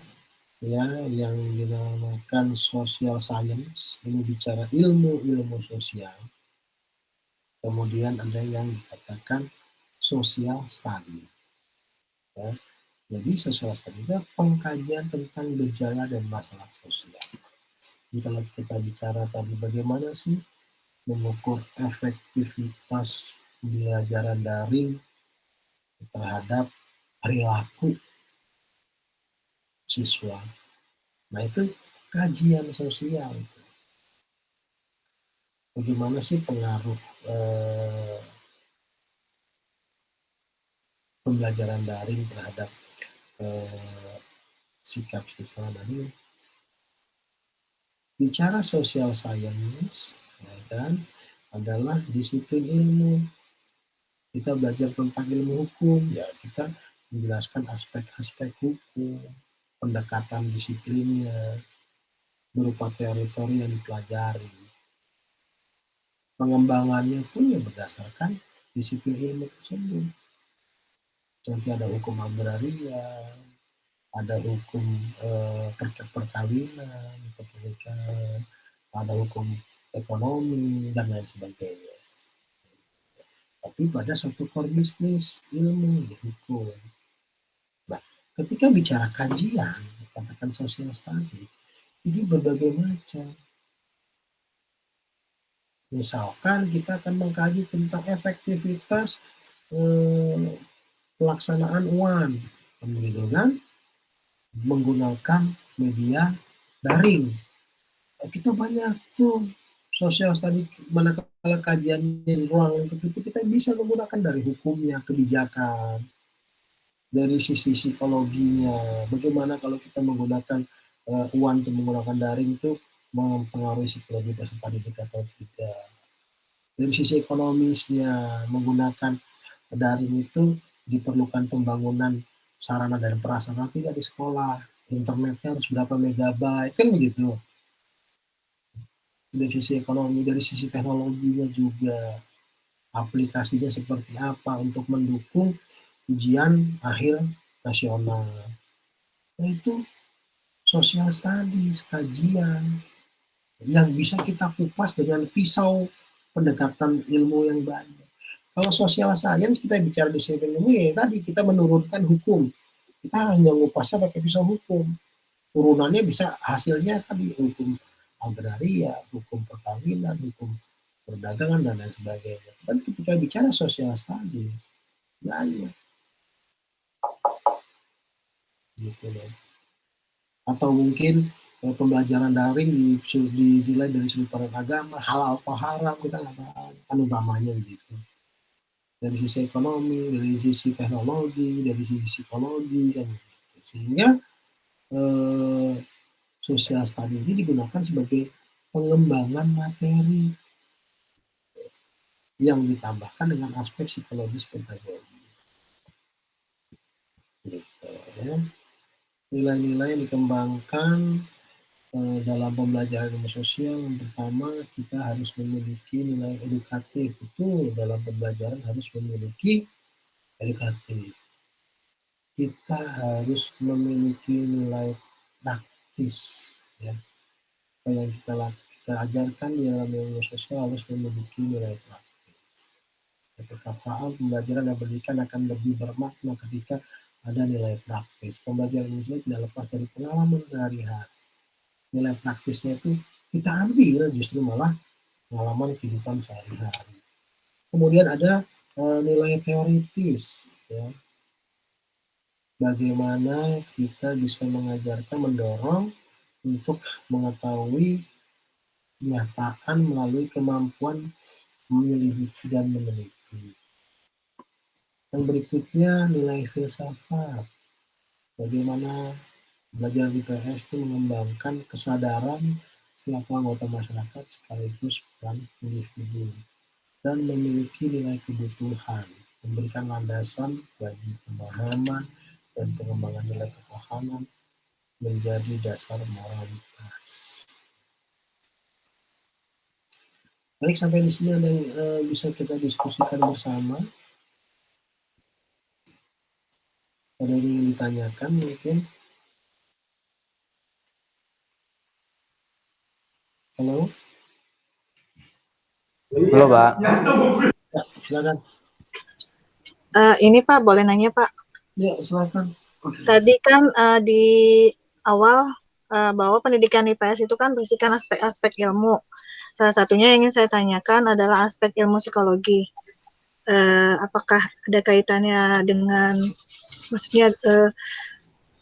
A: ya, yang dinamakan social science, ini bicara ilmu sosial. Kemudian ada yang dikatakan social study. Ya. Jadi social study itu pengkajian tentang gejala dan masalah sosial. Jadi kalau kita bicara tadi bagaimana sih mengukur efektivitas pembelajaran daring terhadap perilaku siswa. Nah itu kajian sosial. Bagaimana sih pengaruh pembelajaran daring terhadap sikap siswa tadi. Bicara social science, ya kan, adalah disiplin ilmu. Kita belajar tentang ilmu hukum, ya kita menjelaskan aspek-aspek hukum, pendekatan disiplinnya, berupa teori-teori yang dipelajari. Pengembangannya pun ya berdasarkan disiplin ilmu tersebut. Nanti ada hukum agraria, ada hukum perkawinan, pernikahan, ada hukum ekonomi, dan lain sebagainya. Tapi pada satu core bisnis ilmu hukum. Nah, ketika bicara kajian, katakan social studies, ini berbagai macam. Misalkan kita akan mengkaji tentang efektivitas pelaksanaan UAN, begitu kan? Menggunakan media daring. Kita banyak tuh social study, manakala kajiannya di ruang lingkup itu kita bisa menggunakan dari hukumnya, kebijakan, dari sisi psikologinya, bagaimana kalau kita menggunakan UAN untuk menggunakan daring itu mempengaruhi psikologi peserta didik atau tidak. Dari sisi ekonomisnya, menggunakan daring itu diperlukan pembangunan sarana dan prasarana tidak di sekolah, internetnya harus berapa megabyte, kan begitu. Dari sisi ekonomi, dari sisi teknologinya juga, aplikasinya seperti apa untuk mendukung ujian akhir nasional. Nah, itu social studies, kajian yang bisa kita kupas dengan pisau pendekatan ilmu yang banyak. Kalau social science kita bicara disiplin ilmu, ya tadi kita menurunkan hukum. Kita hanya ngupasnya pakai pisau hukum. Turunannya bisa hasilnya tadi hukum agraria, hukum perkawinan, hukum perdagangan, dan lain sebagainya. Dan ketika bicara social studies, banyak. Gitu loh. Atau mungkin pembelajaran daring dinilai dari sudut pandang agama, halal atau haram, kita nggak tahu. Kan umpamanya gitu. Dari sisi ekonomi, dari sisi teknologi, dari sisi psikologi, kan gitu. Sehingga social study ini digunakan sebagai pengembangan materi yang ditambahkan dengan aspek psikologis pedagogi. Gitu, ya. Nilai-nilai yang dikembangkan dalam pembelajaran ilmu sosial, yang pertama kita harus memiliki nilai edukatif. Itu dalam pembelajaran harus memiliki edukatif. Kita harus memiliki nilai praktis, ya. Apa yang kita ajarkan di dalam ilmu sosial harus memiliki nilai praktis. Perkataan pembelajaran dan pendidikan akan lebih bermakna ketika ada nilai praktis. Pembelajaran ilmu tidak lepas dari pengalaman sehari-hari. Nilai praktisnya itu kita ambil justru malah pengalaman kehidupan sehari-hari. Kemudian ada nilai teoritis, ya. Bagaimana kita bisa mengajarkan, mendorong untuk mengetahui kenyataan melalui kemampuan menyelidiki dan meneliti. Yang berikutnya nilai filsafat. Bagaimana belajar IPS itu mengembangkan kesadaran selaku anggota masyarakat sekaligus peran individu dan memiliki nilai kebutuhan, memberikan landasan bagi pemahaman dan pengembangan nilai ketohanan menjadi dasar moralitas. Baik, sampai di sini ada yang bisa kita diskusikan bersama. Ada yang ingin ditanyakan mungkin? Halo?
C: Halo, Pak.
A: Ya, silakan.
D: Ini Pak, boleh nanya Pak?
A: Ya, silakan.
D: Tadi kan di awal bahwa pendidikan IPS itu kan berisikan aspek-aspek ilmu. Salah satunya yang ingin saya tanyakan adalah aspek ilmu psikologi. Apakah ada kaitannya dengan, maksudnya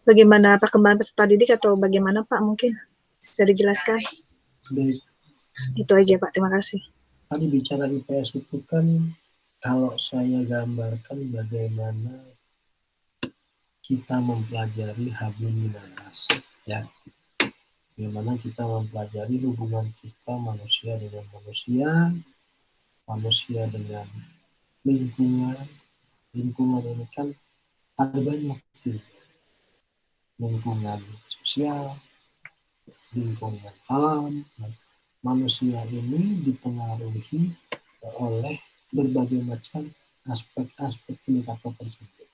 D: bagaimana perkembangan peserta didik atau bagaimana Pak, mungkin bisa dijelaskan?
A: Baik.
D: Itu aja Pak, terima kasih.
A: Tadi bicara IPS itu kan kalau saya gambarkan bagaimana kita mempelajari hablum minanas, ya. Bagaimana kita mempelajari hubungan kita manusia dengan manusia, manusia dengan lingkungan. Lingkungan ini kan ada banyak juga. Lingkungan sosial, lingkungan alam. Manusia ini dipengaruhi oleh berbagai macam aspek-aspek indikator tersebut.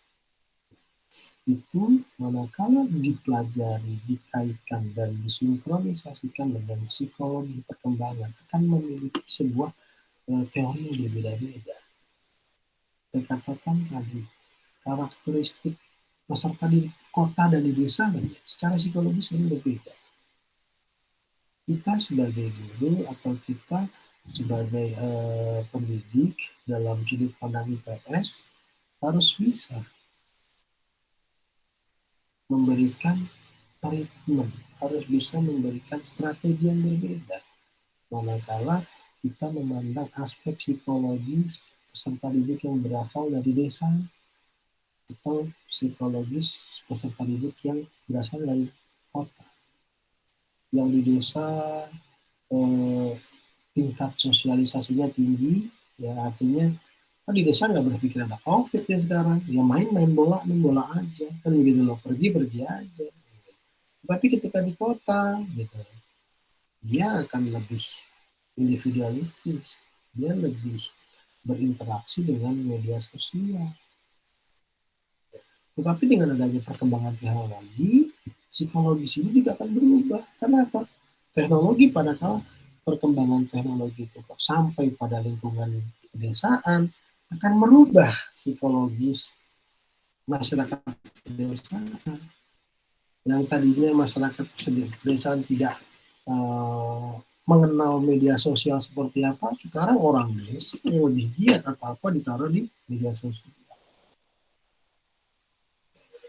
A: Itu manakala dipelajari, dikaitkan, dan disinkronisasikan dengan psikologi perkembangan akan memiliki sebuah teori yang berbeda-beda. Saya katakan tadi, karakteristik peserta di kota dan di desa secara psikologis ini berbeda. Kita sebagai guru atau kita sebagai pendidik dalam sudut pandang IPS harus bisa memberikan treatment, harus bisa memberikan strategi yang berbeda. Manakala kita memandang aspek psikologis peserta didik yang berasal dari desa atau psikologis peserta didik yang berasal dari kota. Yang di desa tingkat sosialisasinya tinggi, ya artinya kan di desa nggak berpikir ada COVID ya sekarang, ya main bola aja, kan begitu loh, pergi aja. Tapi ketika di kota, gitu, dia akan lebih individualistis, dia lebih berinteraksi dengan media sosial. Tetapi dengan adanya perkembangan teknologi, psikologis ini juga akan berubah. Kenapa? Teknologi pada kala perkembangan teknologi itu sampai pada lingkungan pedesaan akan merubah psikologis masyarakat pedesaan. Yang tadinya masyarakat pedesaan tidak mengenal media sosial seperti apa, sekarang orang desa yang lebih giat apa-apa ditaruh di media sosial.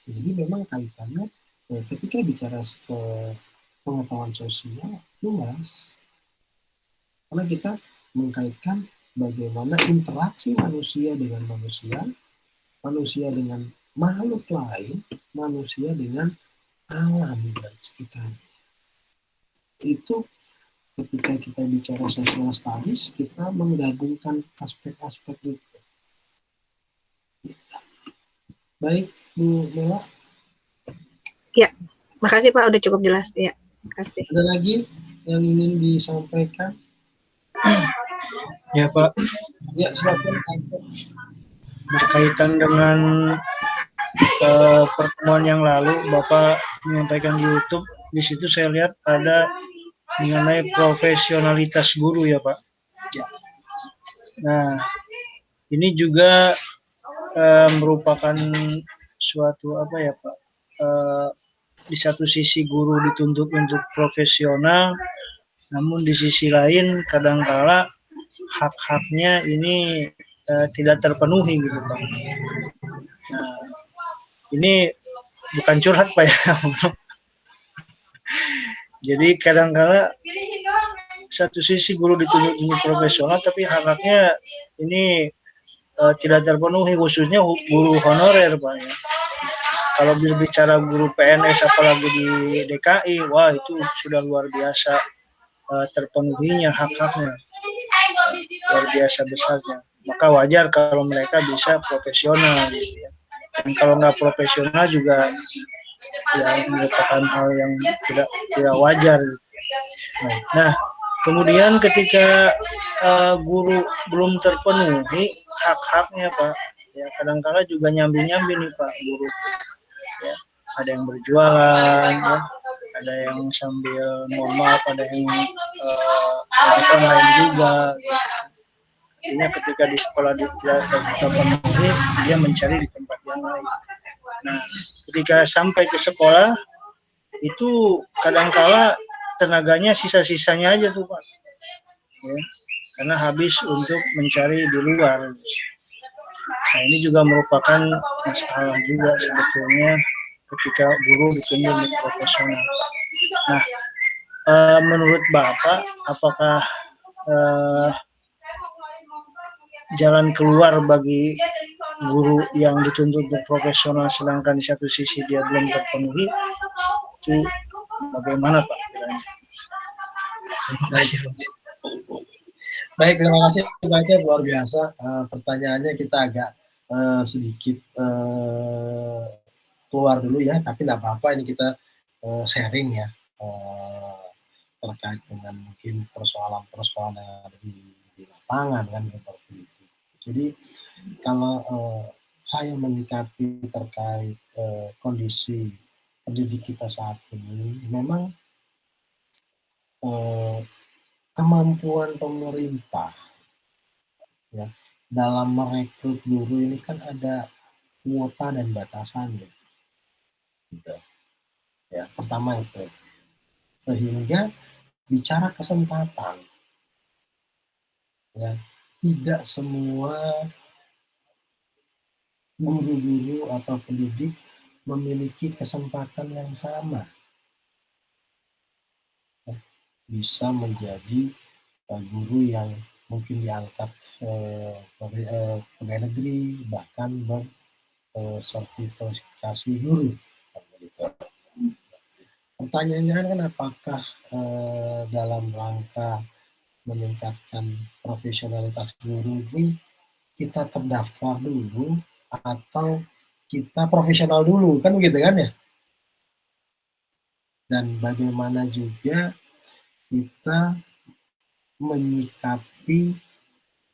A: Jadi memang kaitannya ketika bicara pengetahuan sosial luas, karena kita mengkaitkan bagaimana interaksi manusia dengan manusia, manusia dengan makhluk lain, manusia dengan alam dan sekitarnya. Itu ketika kita bicara social studies, kita menggabungkan aspek-aspek itu. Baik, Bu Mela.
D: Ya, makasih Pak, udah cukup jelas. Ya, makasih.
A: Ada lagi yang ingin disampaikan?
E: Ya Pak.
A: Ya, silakan.
E: Berkaitan dengan pertemuan yang lalu, Bapak menyampaikan di YouTube, di situ saya lihat ada mengenai profesionalitas guru ya Pak.
A: Ya.
E: Nah, ini juga merupakan suatu apa ya Pak, di satu sisi guru dituntut untuk profesional, namun di sisi lain kadangkala hak-haknya ini tidak terpenuhi gitu Pak. Nah, ini bukan curhat Pak ya. Jadi kadangkala satu sisi guru dituntut untuk profesional, tapi hak-haknya ini tidak terpenuhi, khususnya guru honorer Pak ya. Kalau berbicara guru PNS apalagi di DKI, wah itu sudah luar biasa terpenuhinya hak-haknya, luar biasa besarnya. Maka wajar kalau mereka bisa profesional gitu ya. Dan kalau nggak profesional juga ya merupakan hal yang tidak wajar gitu. Nah, kemudian ketika guru belum terpenuhi hak-haknya Pak, ya kadang-kala juga nyambi-nyambi nih Pak guru. Ya, ada yang berjualan, ya, ada yang sambil mohon maaf, ada yang online juga. Artinya ketika di sekolah tidak terpenuhi, dia mencari di tempat yang lain. Nah, ketika sampai ke sekolah itu kadangkala tenaganya sisa-sisanya aja tuh Pak, ya, karena habis untuk mencari di luar. Nah, ini juga merupakan masalah juga sebetulnya ketika guru dituntut profesional. Nah, menurut Bapak, apakah jalan keluar bagi guru yang dituntut untuk profesional sedangkan di satu sisi dia belum terpenuhi, itu bagaimana Pak? Terima kasih.
A: Baik, terima kasih Pak Acep, luar biasa. Pertanyaannya kita agak sedikit keluar dulu ya, tapi tidak apa-apa, ini kita sharing ya terkait dengan mungkin persoalan-persoalan yang ada di lapangan kan seperti itu. Jadi kalau saya menyikapi terkait kondisi pendidik kita saat ini, memang kemampuan pemerintah ya dalam merekrut guru ini kan ada kuota dan batasannya, gitu. Ya, pertama itu, sehingga bicara kesempatan, ya tidak semua guru-guru atau pendidik memiliki kesempatan yang sama, ya, bisa menjadi guru yang mungkin diangkat pegawai negeri, bahkan bersertifikasi guru. Gitu. Pertanyaannya kan apakah dalam rangka meningkatkan profesionalitas guru ini kita terdaftar dulu atau kita profesional dulu, kan begitu kan ya? Dan bagaimana juga kita menyikapi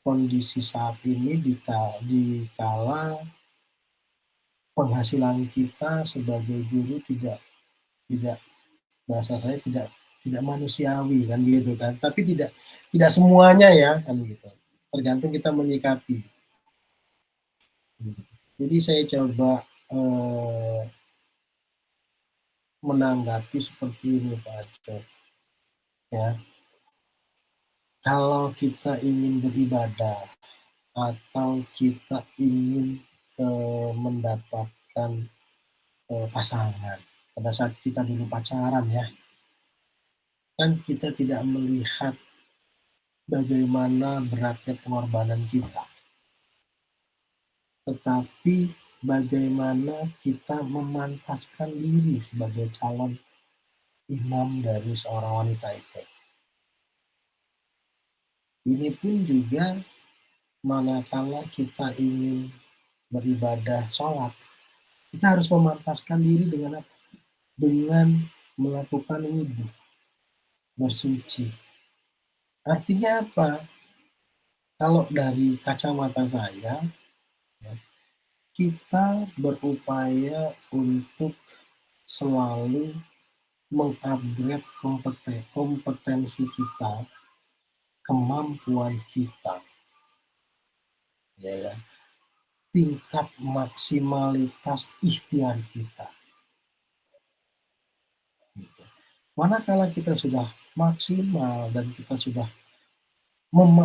A: kondisi saat ini di kala penghasilan kita sebagai guru tidak bahasa saya tidak manusiawi kan gitu kan, tapi tidak semuanya ya kan gitu, tergantung kita menyikapi. Jadi saya coba menanggapi seperti ini Pak Acep ya. Kalau kita ingin beribadah atau kita ingin mendapatkan pasangan pada saat kita dulu pacaran ya, kan kita tidak melihat bagaimana beratnya pengorbanan kita, tetapi bagaimana kita memantaskan diri sebagai calon imam dari seorang wanita itu. Ini pun juga manakala kita ingin beribadah sholat, kita harus memantaskan diri dengan apa? Dengan melakukan wudhu, bersuci. Artinya apa? Kalau dari kacamata saya, ya, kita berupaya untuk selalu mengupgrade kompetensi kita, kemampuan kita, ya, tingkat maksimalitas ikhtiar kita. Gitu. Manakala kita sudah maksimal dan kita sudah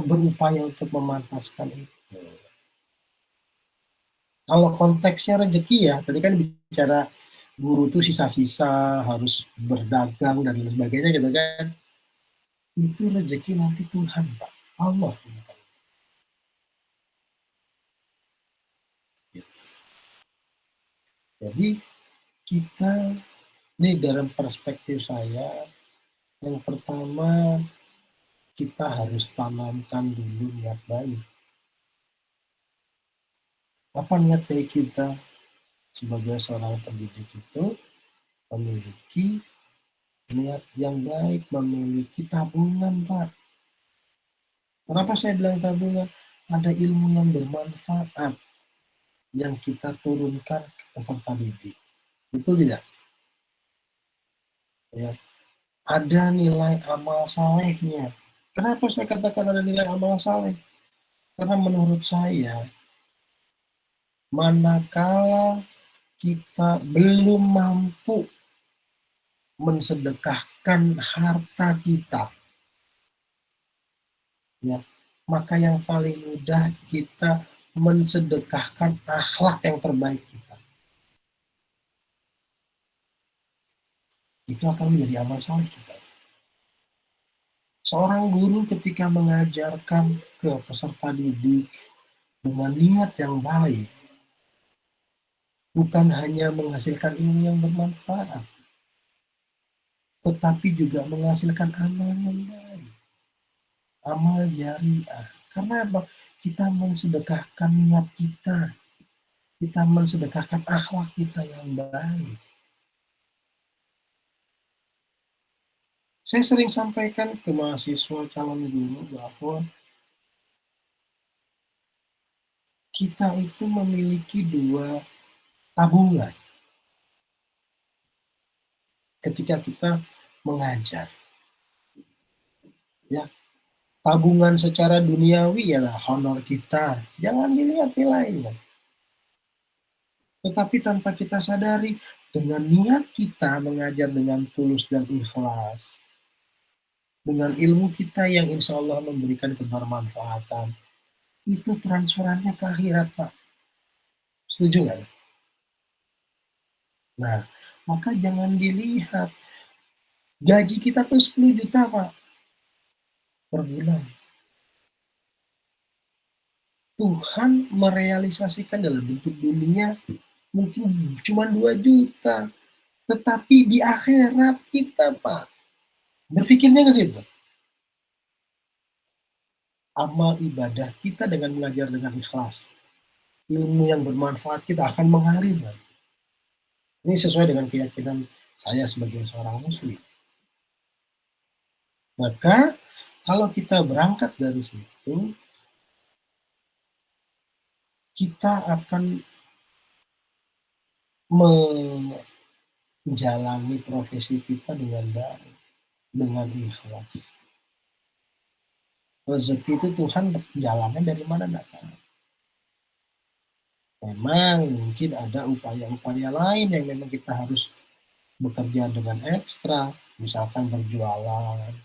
A: berupaya untuk memantaskan itu. Kalau konteksnya rezeki ya, tadi kan bicara guru itu sisa-sisa harus berdagang dan lain sebagainya gitu kan. Itu rezeki nanti Tuhan Pak, Allah. Gitu. Jadi kita ini dalam perspektif saya, yang pertama kita harus tanamkan dulu niat baik. Apa niat baik kita? Sebagai seorang pendidik itu memiliki niat yang baik, memiliki tabungan Pak. Kenapa saya bilang tabungan? Ada ilmu yang bermanfaat yang kita turunkan ke peserta didik. Betul tidak? Ya. Ada nilai amal salehnya. Kenapa saya katakan ada nilai amal saleh? Karena menurut saya, manakala kita belum mampu mensedekahkan harta kita, ya, maka yang paling mudah kita mensedekahkan akhlak yang terbaik kita. Itu akan menjadi amal saleh kita. Seorang guru ketika mengajarkan ke peserta didik dengan niat yang baik, bukan hanya menghasilkan ilmu yang bermanfaat, tetapi juga menghasilkan amal yang baik, amal jariah. Karena apa? Kita mensedekahkan niat kita mensedekahkan akhlak kita yang baik. Saya sering sampaikan ke mahasiswa calon guru bahwa kita itu memiliki dua tabungan ketika kita mengajar. Ya, tabungan secara duniawi ialah honor kita, jangan dilihat nilainya. Tetapi tanpa kita sadari, dengan niat kita mengajar dengan tulus dan ikhlas, dengan ilmu kita yang insya Allah memberikan kebermanfaatan, itu transferannya ke akhirat, Pak. Setuju nggak? Nah, maka jangan dilihat. Gaji kita tuh 10 juta, Pak, per bulan. Tuhan merealisasikan dalam bentuk dunia mungkin cuma 2 juta. Tetapi di akhirat kita, Pak, berpikirnya ke situ. Amal ibadah kita dengan mengajar dengan ikhlas, ilmu yang bermanfaat kita akan mengalir. Ini sesuai dengan keyakinan saya sebagai seorang muslim. Maka kalau kita berangkat dari situ, kita akan menjalani profesi kita dengan baik, dengan ikhlas. Rezeki itu Tuhan jalannya dari mana datang. Memang mungkin ada upaya-upaya lain yang memang kita harus bekerja dengan ekstra, misalkan berjualan,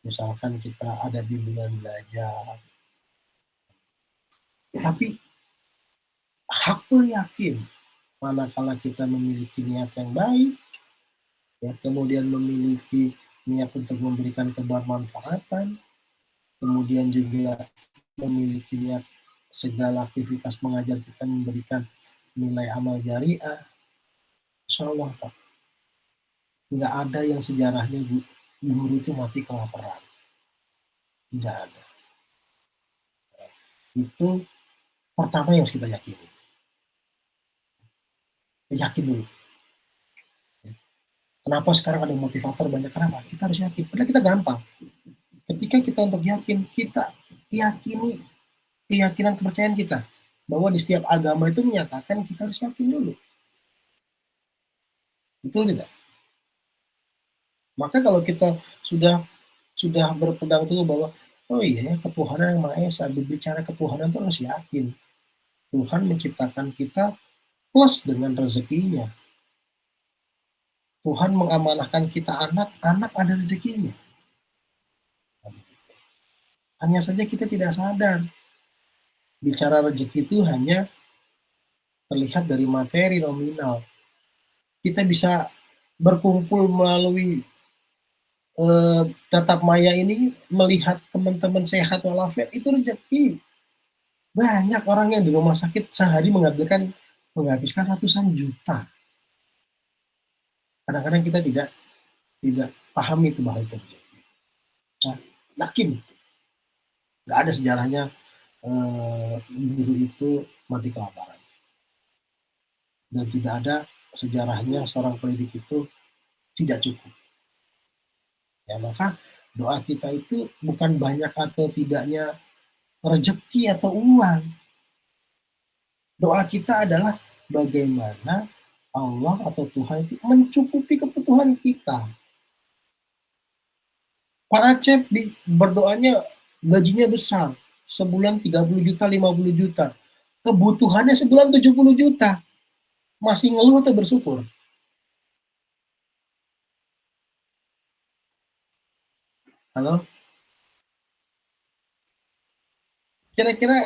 A: misalkan kita ada bimbingan belajar. Tapi hakul yakin, manakala kita memiliki niat yang baik, ya, kemudian memiliki niat untuk memberikan kebermanfaatan, kemudian juga memiliki niat segala aktivitas mengajar kita memberikan nilai amal jariah, insya Allah, Pak, nggak ada yang sejarahnya guru itu mati kelaparan. Tidak ada. Itu pertama yang harus kita yakini. Yakin dulu. Kenapa sekarang ada motivator banyak? Kenapa? Kita harus yakin. Padahal kita gampang. Ketika kita untuk yakin, kita yakini keyakinan kepercayaan kita. Bahwa di setiap agama itu menyatakan kita harus yakin dulu. Betul tidak? Maka kalau kita sudah berpegang teguh bahwa oh iya, ketuhanan yang Maha Esa, berbicara ketuhanan itu harus yakin. Tuhan menciptakan kita plus dengan rezekinya. Tuhan mengamanahkan kita anak ada rezekinya. Hanya saja kita tidak sadar. Bicara rezeki itu hanya terlihat dari materi nominal. Kita bisa berkumpul melalui tatap maya ini, melihat teman-teman sehat walafiat, itu rezeki. Banyak orang yang di rumah sakit sehari menghabiskan ratusan juta. Kadang-kadang kita tidak pahami itu bahwa itu rezeki. Nah, yakin nggak ada sejarahnya guru itu mati kelaparan, dan tidak ada sejarahnya seorang pendidik itu tidak cukup. Ya, maka doa kita itu bukan banyak atau tidaknya rezeki atau uang. Doa kita adalah bagaimana Allah atau Tuhan itu mencukupi kebutuhan kita. Pak Acep berdoanya gajinya besar, sebulan 30 juta, 50 juta. Kebutuhannya sebulan 70 juta. Masih ngeluh atau bersyukur? Halo? Kira-kira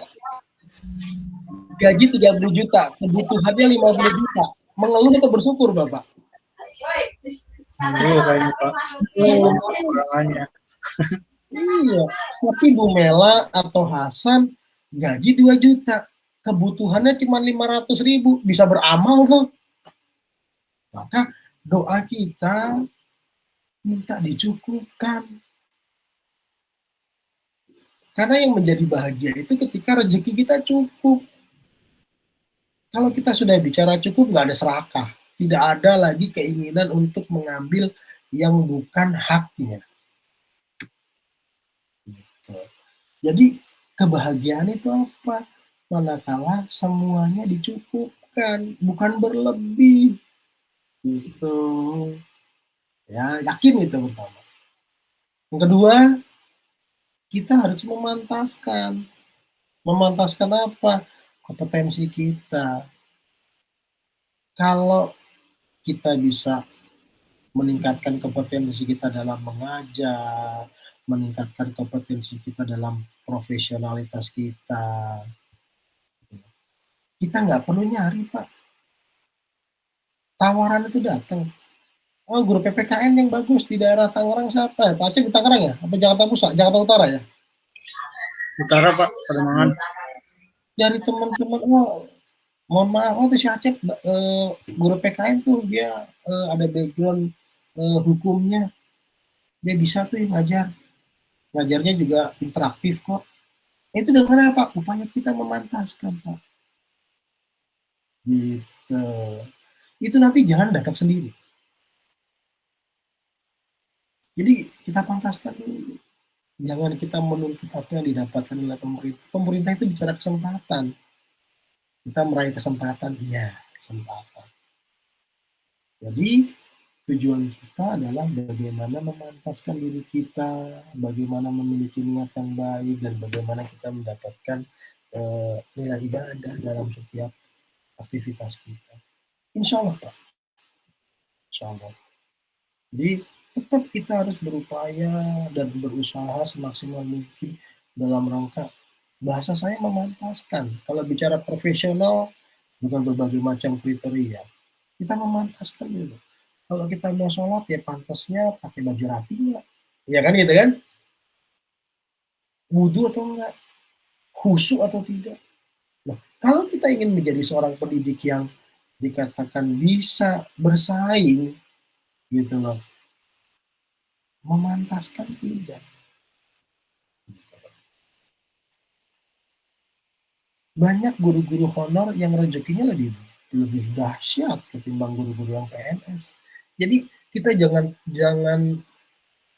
A: gaji 30 juta, kebutuhannya 50 juta. Mengeluh atau bersyukur, Bapak?
E: Kayaknya, Pak. Kekurangannya.
A: Iya, tapi Bu Mela atau Hasan gaji 2 juta. kebutuhannya cuma 500.000, bisa beramal tuh. Maka doa kita minta dicukupkan. Karena yang menjadi bahagia itu ketika rezeki kita cukup. Kalau kita sudah bicara cukup, nggak ada serakah. Tidak ada lagi keinginan untuk mengambil yang bukan haknya. Gitu. Jadi kebahagiaan itu apa? Manakala semuanya dicukupkan, bukan berlebih. Gitu. Ya, yakin itu pertama. Yang kedua, kita harus memantaskan. Memantaskan apa? Kompetensi kita. Kalau kita bisa meningkatkan kompetensi kita dalam mengajar, meningkatkan kompetensi kita dalam profesionalitas kita. Kita nggak perlu nyari, Pak. Tawaran itu datang. Oh, guru PPKN yang bagus di daerah Tangerang siapa? Pak Aceh di Tangerang ya? Apa Jakarta Pusat? Jakarta Utara ya?
E: Utara Pak, Pademangan.
A: Dari teman-teman, oh, mohon maaf, oh si Aceh guru PKN tuh dia ada background hukumnya, dia bisa tuh ngajar, ngajarnya juga interaktif kok. Itu dengan apa? Upaya kita memantaskan, Pak. Gitu. Itu nanti jalan datang sendiri. Jadi kita pantaskan dulu. Jangan kita menuntut apa yang didapatkan oleh pemerintah. Pemerintah itu bicara kesempatan. Kita meraih kesempatan, iya, kesempatan. Jadi tujuan kita adalah bagaimana memantaskan diri kita, bagaimana memiliki niat yang baik, dan bagaimana kita mendapatkan nilai ibadah dalam setiap aktivitas kita. Insya Allah, Pak. Insya Allah. Jadi tetap kita harus berupaya dan berusaha semaksimal mungkin dalam rangka, bahasa saya memantaskan. Kalau bicara profesional, bukan berbagai macam kriteria. Kita memantaskan dulu. Kalau kita mau sholat, ya pantasnya pakai baju rapi nggak? Ya kan gitu kan? Wudhu atau enggak? Khusyuk atau tidak? Nah, kalau kita ingin menjadi seorang pendidik yang dikatakan bisa bersaing, gitu loh, memantaskan tidak. Banyak guru-guru honor yang rezekinya lebih dahsyat ketimbang guru-guru yang PNS. Jadi kita jangan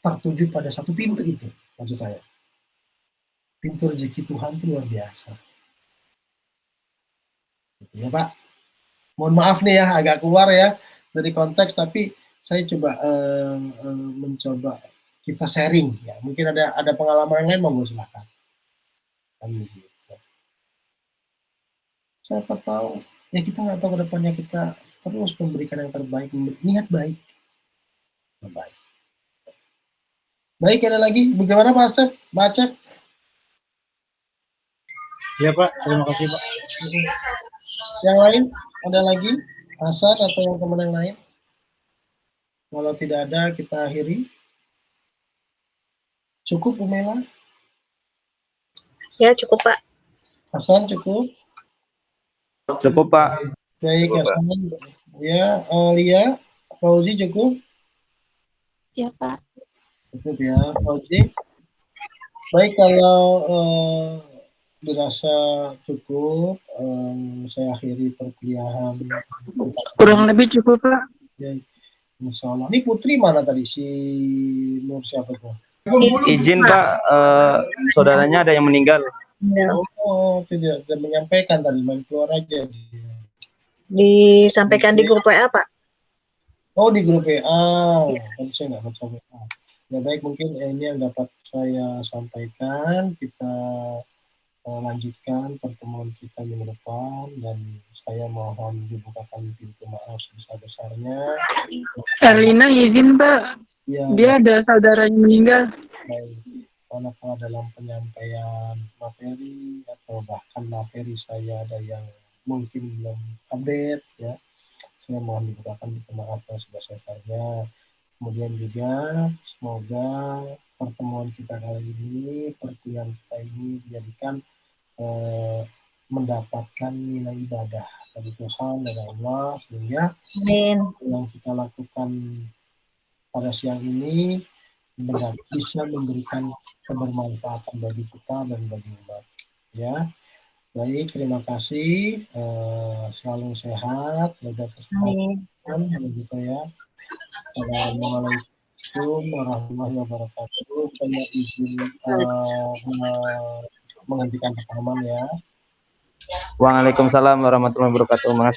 A: tertuju pada satu pintu itu, maksud saya. Pintu rezeki Tuhan itu luar biasa. Ya Pak, mohon maaf nih ya, agak keluar ya dari konteks, tapi saya coba mencoba kita sharing ya. Mungkin ada pengalaman yang lain, monggo silakan. Kan begitu. Siapa tahu, ya kita nggak tahu ke depannya, kita terus memberikan yang terbaik, niat baik. Baik. Baik, ada lagi? Bagaimana Pak Asep? Pak Acep?
E: Ya Pak, terima kasih Pak.
A: Yang lain? Ada lagi? Hasan atau yang teman yang lain? Kalau tidak ada, kita akhiri. Cukup, Bu Mela?
D: Ya, cukup Pak.
A: Hasan, cukup?
C: Cukup Pak.
A: Baik, Hasan. Ya, Lia, Fauzi cukup?
B: Ya, Pak.
A: Cukup ya, Fauzi. Baik, kalau dirasa cukup, saya akhiri perkuliahan.
B: Kurang lebih cukup, Pak.
A: Ya, Insya Allah. Ini Putri mana tadi? Si Nur siapa tuh?
C: Izin Pak, saudaranya ada yang meninggal.
D: Ya.
A: Oh, tidak menyampaikan tadi, main keluar aja.
D: Disampaikan di grup WA Pak.
A: Oh, di grup WA. Kan saya nggak baca WA. Ya baik, mungkin ini yang dapat saya sampaikan. Kita lanjutkan pertemuan kita minggu depan, dan saya mohon dibukakan pintu maaf sebesar-besarnya.
B: Erlina izin, Pak.
A: Ya,
B: Dia ada saudaranya meninggal.
A: baik. Manakala dalam penyampaian materi atau bahkan materi saya ada yang mungkin belum update ya, saya mohon dibukakan pintu maaf yang sebesar-besarnya. Kemudian juga semoga pertemuan kita kali ini, perkuliahan kita ini dijadikan mendapatkan nilai ibadah dari Tuhan, dari Allah, sehingga
D: Amin.
A: yang kita lakukan pada siang ini bisa memberikan kebermanfaatan bagi kita dan bagi umat. Ya, baik, terima kasih. Selalu sehat, jaga kesehatan, begitu ya. Assalamualaikum warahmatullahi wabarakatuh. Saya izin menghentikan rekaman ya.
C: Waalaikumsalam warahmatullahi wabarakatuh. Makasih.